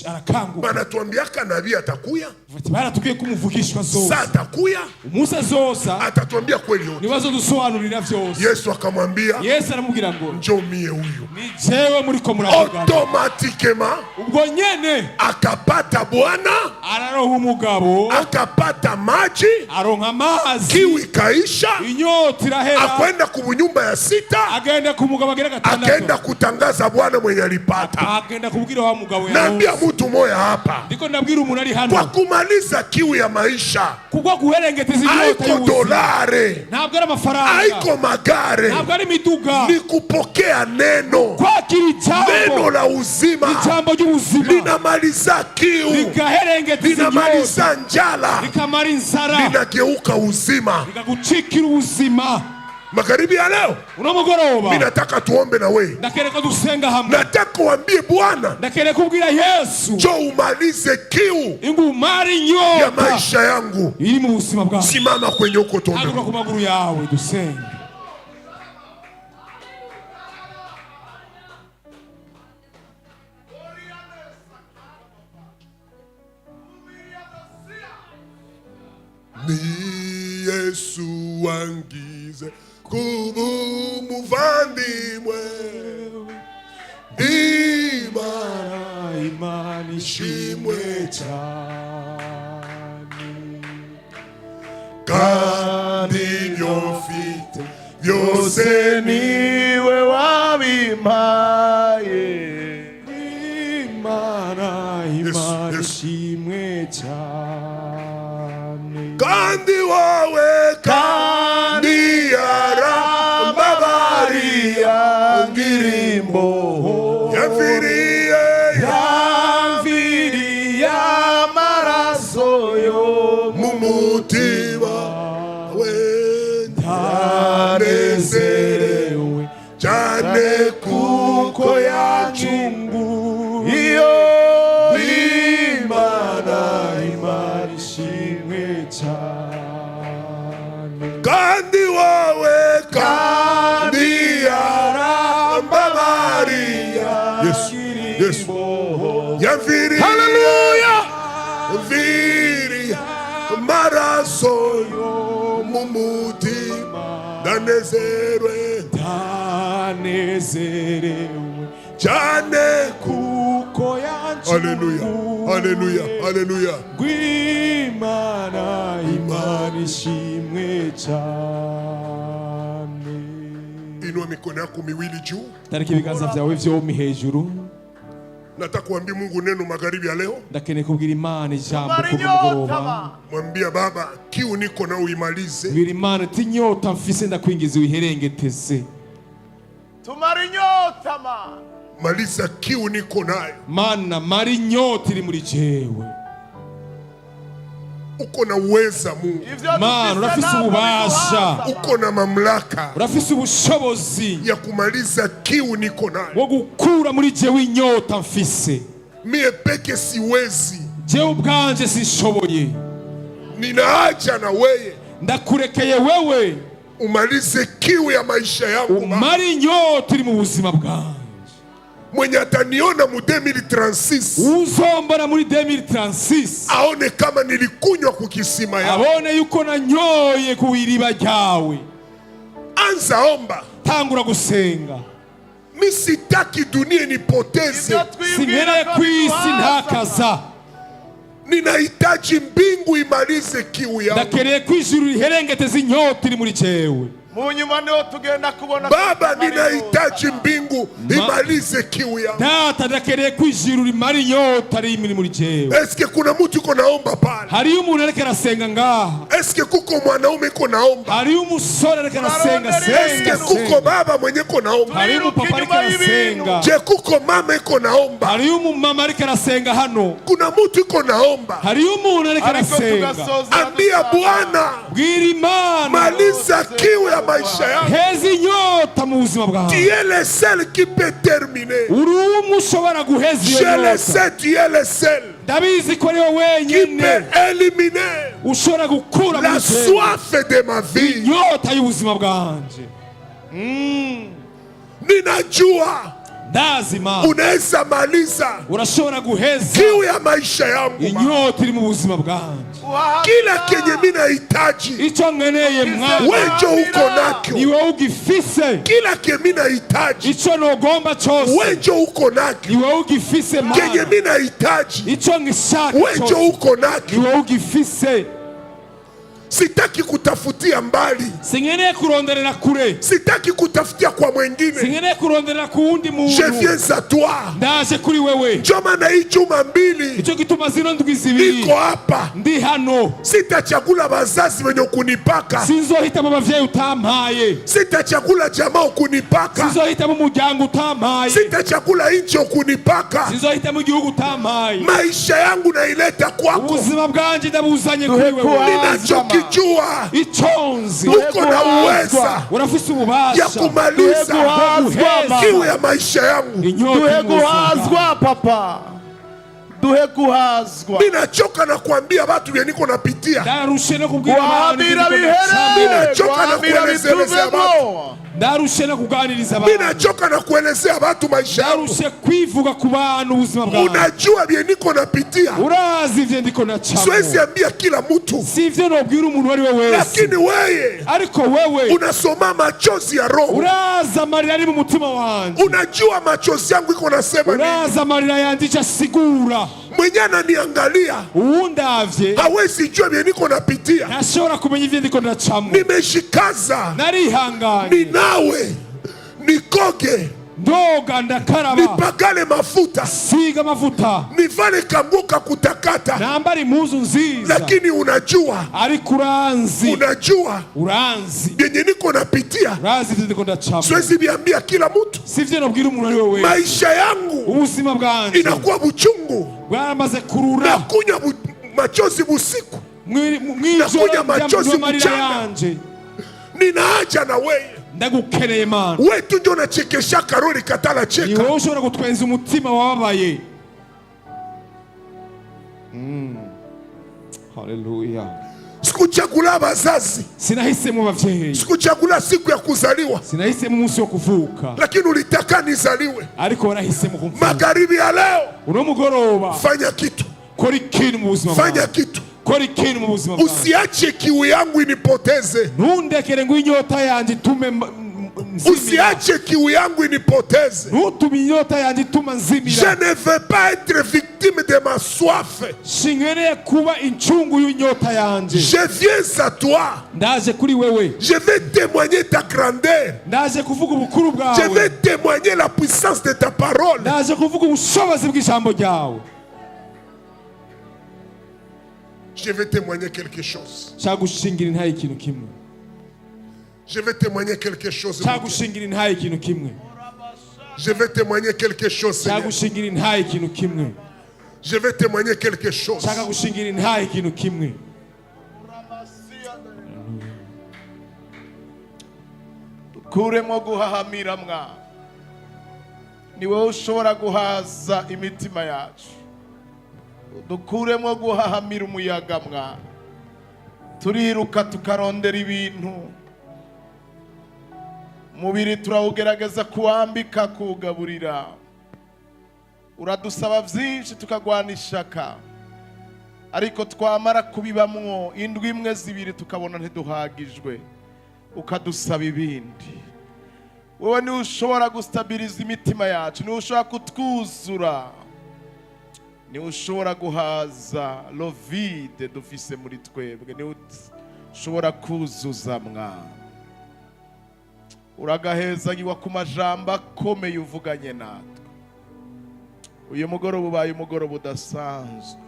arakanguka. Banatuambiaka nabii atakuya, baratubwiye ko umuvugishwa zose saa atakuya, umunsi azosa atatuambia kweli yote. nibazo dusobanurira vyose. Yesu akamwambia, Yesu aramubwira ngo njoo mie huyu. ni jewe muri ko muravuga. Automatiquement ubwo nyene akapata bwana, araroha umugabo, akapata maji, aronka amazi, kiu ikaisha, inyota irahera, akwenda kubunyumba ya 6, agenda ku mugabo agera gatandatu, akaenda kutangaza bwana mwenye alipata. agenda kubwira wa mugabo Naambia mtu moya hapa, ndiko ndabwira umuntu ari hano, kwa kumaliza kiu ya maisha kugwa guherengeteza inyota haiko y'ubuzima, dolare, ntabwo ari amafaranga, haiko magare, ntabwo ari miduga, ni kupokea neno, kwakira ijambo, neno la uzima, ijambo ry'ubuzima linamaliza kiu, likaherengeteza inyota, linamaliza njala, likamara inzara, linageuka uzima. likagucikira ubuzima. Magharibi ya leo uno mugoroba mimi nataka tuombe na wewe, ndakereka dusenga hamwe, nataka uambie Bwana, ndakereka kubwira Yesu, njoo umalize kiu ingumari ya inyota maisha yangu. iri mu buzima bwawe. Simama kwenye uko Haguruka tuombe. ku maguru yawe dusenge. Ni Yesu wangize kubu muvandimwe, Imani shimwe cyane, kandi byofite byose niwe wabimpaye. Imana Yes. shimwe cyane, kandi wowe kandi yarambabariya Ndirimbo yamviriye yamviriye amaraso yo mu mutima we, ndanezerewe cyane kuko yacunguye iyo Imana ishimwe cyane, kandi wowe kandi yarambabariya Yesu yamviriye yamviriye amaraso yo mu mutima, ndanezerewe cyane kuko Haleluya, haleluya, haleluya. Imana ishimwe cyane. Inua mikono yako miwili juu. Tariki ibiganza byawe vyombi hejuru. Nataka kuambia Mungu neno magharibi ya leo. Ndakeneye kubwira Imana ijambo ku mugoroba. Mwambia Baba, kiu niko na uimalize. Bwira Imana ati inyota mfise ndakwingiza uyiherengeteze. tumara inyota Mana. Maliza kiu niko nayo. Mana mara inyota iri muri jewe. Uko na uweza Mungu. Mana urafise ububasha, Uko na mamlaka urafise ubushobozi ya kumaliza kiu niko nayo. wo gukura muri jewe inyota mfise. Mie peke siwezi. Jewe ubwanje sishoboye. Nina haja na wewe. Ndakurekeye wewe Umalize kiu ya maisha yangu. umara inyota iri mu buzima bwanje. Mwenye ataniona mu 2036 uzombona muri 2036 aone kama nilikunywa kukisima yako. abone yuko nanyoye ku iriba ryawe. Anza omba. Tangura gusenga. Mi sitaki dunia nipoteze. Sinkeneye ku isi ntakaza. Ninahitaji mbingu imalize kiu yangu. Ndakeneye ko ijuru riherengeteza inyota iri muri jewe. Mu nyuma niho tugenda kubona Baba, ninahitaji mbingu imalize kiu yangu. Data ndakeneye ko ijuru rimara inyota iri muri jewe. Eske kuna mtu iko naomba pale? Hariyo umuntu ariko arasenga ngaha. Eske kuko mwanaume iko naomba? Hariyo umusore ariko arasenga Eske senga. kuko baba mwenye iko naomba? Hariyo umupapa ariko arasenga. Je, kuko mama iko naomba? Hariyo umumama ariko arasenga hano. Kuna mtu iko naomba? Hariyo umuntu ariko arasenga. Ambia Bwana, bwira Imana maliza kiu ya maisha yangu. heza inyota mu buzima Tu bwawe. es le seul qui peut terminer. uri umwe ushobora guheza iyo Je le nyota. sais, tu es le seul ndabizi ko ariwe qui wenyine peut éliminer ushobora gukura la mu soif de ma vie. inyota y'ubuzima bwanje. Ninajua ndazi Imana unaweza maliza urashobora guheza kiu ya maisha yangu. inyota iri mu buzima bwanje. Kila kenye mimi nahitaji icyo nkeneye mwana wewe ndio uko nakyo. ni wowe ugifise. Kila kenye mimi nahitaji icyo nogomba cyose wewe ndio uko nakyo. ni wowe ugifise Kenye Mana. mimi nahitaji icyo ngishaka wewe ndio cyose uko ni nakyo. wowe ugifise. Sitaki kutafutia mbali, sinkeneye kuronderera kure, sitaki kutafutia kwa mwingine. sinkeneye kuronderera ku wundi Je muntu. viens à toi. ndaje kuri wewe. Ndio maana hii juma mbili icyo gituma zino ndwi zibiri niko hapa. ndi hano. Sitachagula wazazi wenye kunipaka, sinzohitamo abavyeyi utampaye, sitachagula jamaa kunipaka, sinzohitamo umuryango utampaye, sitachagula nchi kunipaka. sinzohitamo igihugu utampaye. Maisha yangu naileta kwako. ubuzima bwanje ndabuzanye kuri wewe. Ninachokijua iconzi uko na uweza urafise ya ububasha kumaliza guheza kiu ya maisha yangu. inyota duhe y'ubuzima bwawe. guhazwa papa, duhe guhazwa. Ninachoka na kuambia watu vya niko napitia. ndarushe no kubwira abantu Guhamira ibyo bihere, Ninachoka na guhamira kuelezea bituvemo. ndarushe no kuganiriza abantu, Ninachoka na kuelezea watu maisha yangu. ndarushe kwivuga ku bantu ubuzima bwawe. Unajua vya niko napitia. urazi ivyo ndiko nacamo, Siwezi ambia kila mtu, si ivyo nobwira umuntu wari we wese, lakini wewe ariko wewe unasoma machozi ya roho. uraza amarira ari mu mutima wanje, Unajua machozi yangu iko nasema nini. uraza amarira yanje icyo asigura. Mwenye ananiangalia uwundavye hawezi jua vya niko napitia. ntashobora kumenya ivyo ndiko nacamo. Nimeshikaza, narihanganye, ninawe nikoge, ndoga ndakaraba, nipagale mafuta, siga amavuta, nivale kanguka kutakata. nambara impuzu nziza, Lakini unajua, ariko uranzi, uranzi vyenye niko napitia. urazi ivyo ndiko ndacamo. Siwezi viambia kila mtu. sivyo nobwira umuntu ari we wese. Maisha yangu ubuzima bwanje inakuwa buchungu, bwaramaze kurura, nakunya machozi busiku, mw'ijoro nakunya machozi ry'amarira mchana. yanje. Ninaacha na wewe, ndagukeneye Mana, wewe tu ndio unachekesha karoli katala ni cheka. wowe ushobora gutwenza umutima wababaye. Haleluya. Sikuchagula wazazi, sinahisemo abavyeyi, sikuchagula siku ya kuzaliwa, sinahisemo umunsi wo kuvuka, lakini ulitaka nizaliwe. ariko warahisemo kumvuka. Magharibi ya leo, uno mugoroba fanya kitu, kora ikintu mu buzima fanya bwawe, kitu. kora ikintu mu buzima bwawe. Usiache kiu yangu inipoteze, ntundekere ngo inyota yanjye itume nzimira, usiache kiu yangu inipoteze. ntutume inyota yanjye ituma Je nzimira. ne veux pas être victime de ma soif. sinkeneye kuba incungu y'inyota yanjye. Je viens à toi. ndaje kuri wewe, Je vais témoigner ta grandeur. ndaje kuvuga ubukuru Je vais bwawe, témoigner la puissance de ta parole. ndaje kuvuga ubushobozi bw'ijambo ryawe. Je vais témoigner quelque chose. cyagushingira intaye ikintu kimwe, Je vais témoigner quelque chose. cyagushingira intaye ikintu kimwe, Je vais témoigner quelque chose. Seigneur. cyagushingira intaye ikintu kimwe, Je vais témoigner quelque chose. cyagushingira intaye ikintu kimwe. Kuremo guhahamira mwa, ni wowe ushobora guhaza imitima yacu. Dukuremo guhahamira umuyaga mwa, turiruka tukarondera ibintu, mubiri turawugerageza kuwambika kugaburira, uradusaba byinshi tukagwana ishaka, ariko twamara kubibamwo indwi imwe zibiri tukabona ntiduhagijwe, ukadusaba ibindi. Wowe niwe ushobora gustabiriza imitima yacu, niwe ushobora kutwuzura, niwe ushobora guhaza lo vide dufise muri twebwe, niwe ushobora kuzuza mwa. Uragahezagiwa ku majambo akomeye uvuganye natwe. Uyu mugoroba ubaye umugoroba udasanzwe.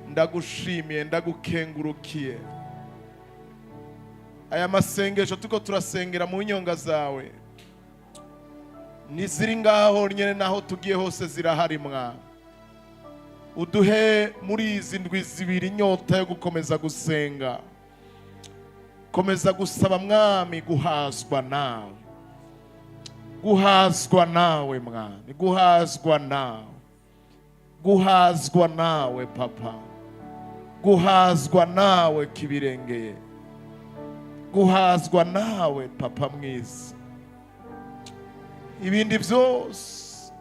Ndagushimiye, ndagukengurukiye. Aya masengesho tuko turasengera mu nyonga zawe, niziri ngaho nyene naho tugiye hose zirahari mwa. Uduhe muri izi ndwi zibiri inyota yo gukomeza gusenga, komeza gusaba mwami guhazwa nawe, guhazwa nawe mwami, guhazwa nawe, guhazwa nawe papa, guhazwa nawe kibirengeye, guhazwa nawe papa mwiza. Ibindi byose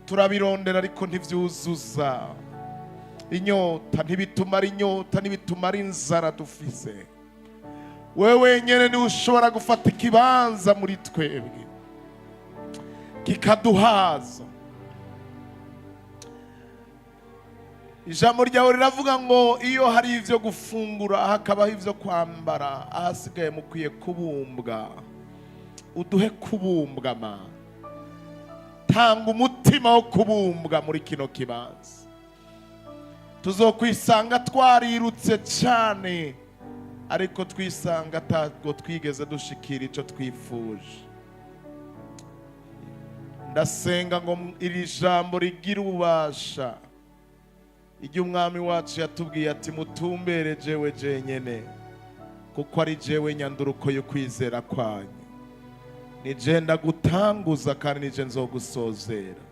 turabirondera ariko ntibyuzuza inyota, ntibitumara inyota, ntibitumara inzara dufise. Wewe wenyine niwe ushobora gufata ikibanza muri twebwe kikaduhaza. Ijambo ryawe riravuga ngo iyo hari ivyo gufungura hakabaho ivyo kwambara, ahasigaye mukwiye kubumbwa. Uduhe kubumbwa ma, tanga umutima wo kubumbwa muri kino kibanza. Tuzokwisanga twarirutse cyane ariko twisanga tago twigeze dushikira ico twifuje. Ndasenga ngo iri jambo rigira ububasha, iryo umwami wacu yatubwiye ati mutumbere jewe jenyene kuko ari jewe nyanduruko yo kwizera kwanyu. Nije ndagutanguza kandi nije nzogusozera.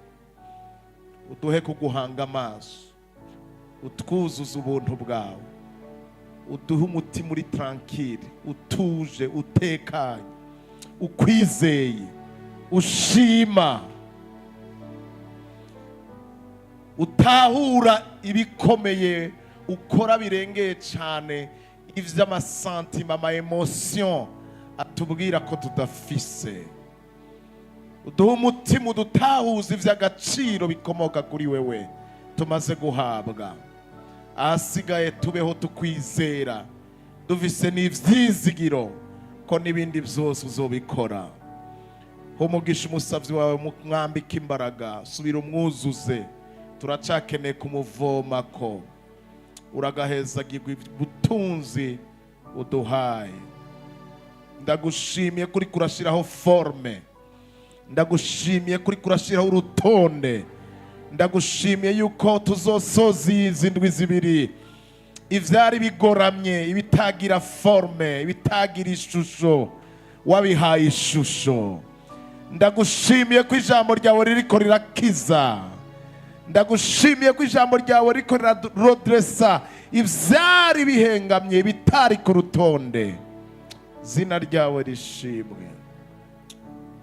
Uduhe kuguhanga amaso, utwuzuza ubuntu bwawe, uduhe umutima uri tranquille, utuje, utekanye, ukwizeye, ushima, utahura ibikomeye, ukora birengeye cyane ivy'amasantima, ama emotion atubwira ko tudafise. Uduhe umutima udutahuza ivy'agaciro bikomoka kuri wewe tumaze guhabwa. Ahasigaye tubeho tukwizera, dufise n'ivyizigiro ko n'ibindi byose uzobikora. Umugisha umusavyi wawe mwambika imbaraga, subira umwuzuze. Turacakeneye kumuvoma ko uragahezagirwa ubutunzi uduhaye. Ndagushimiye kuri kurashiraho forme, ndagushimiye kuri kurashiraho urutonde, ndagushimiye yuko tuzosoza izi ndwi zibiri ivyari bigoramye, ibitagira forme, ibitagira ishusho, wabihaye ishusho. Ndagushimiye ko ijambo ryawe ririko rirakiza, ndagushimiye ko ijambo ryawe ririko rirarodresa ivyari bihengamye, bitari ku rutonde. Zina ryawe rishimwe,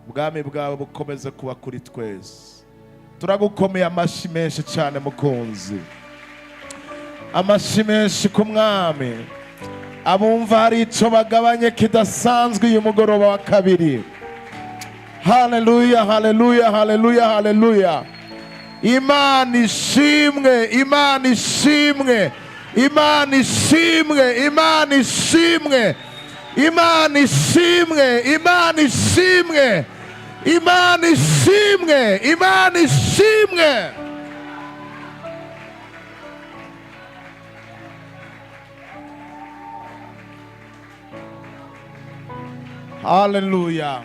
ubwami bwawe bukomeze kuba kuri twese. Turagukomeye amashi menshi cyane mukunzi, amashi menshi ku mwami. Abumva hari ico bagabanye kidasanzwe uyu mugoroba wa kabiri. Haleluya, haleluya, haleluya, haleluya. Imana ishimwe, Imana ishimwe, Imana ishimwe, Imana ishimwe, Imana ishimwe, Imana ishimwe, Imana ishimwe, Imana ishimwe. Haleluya.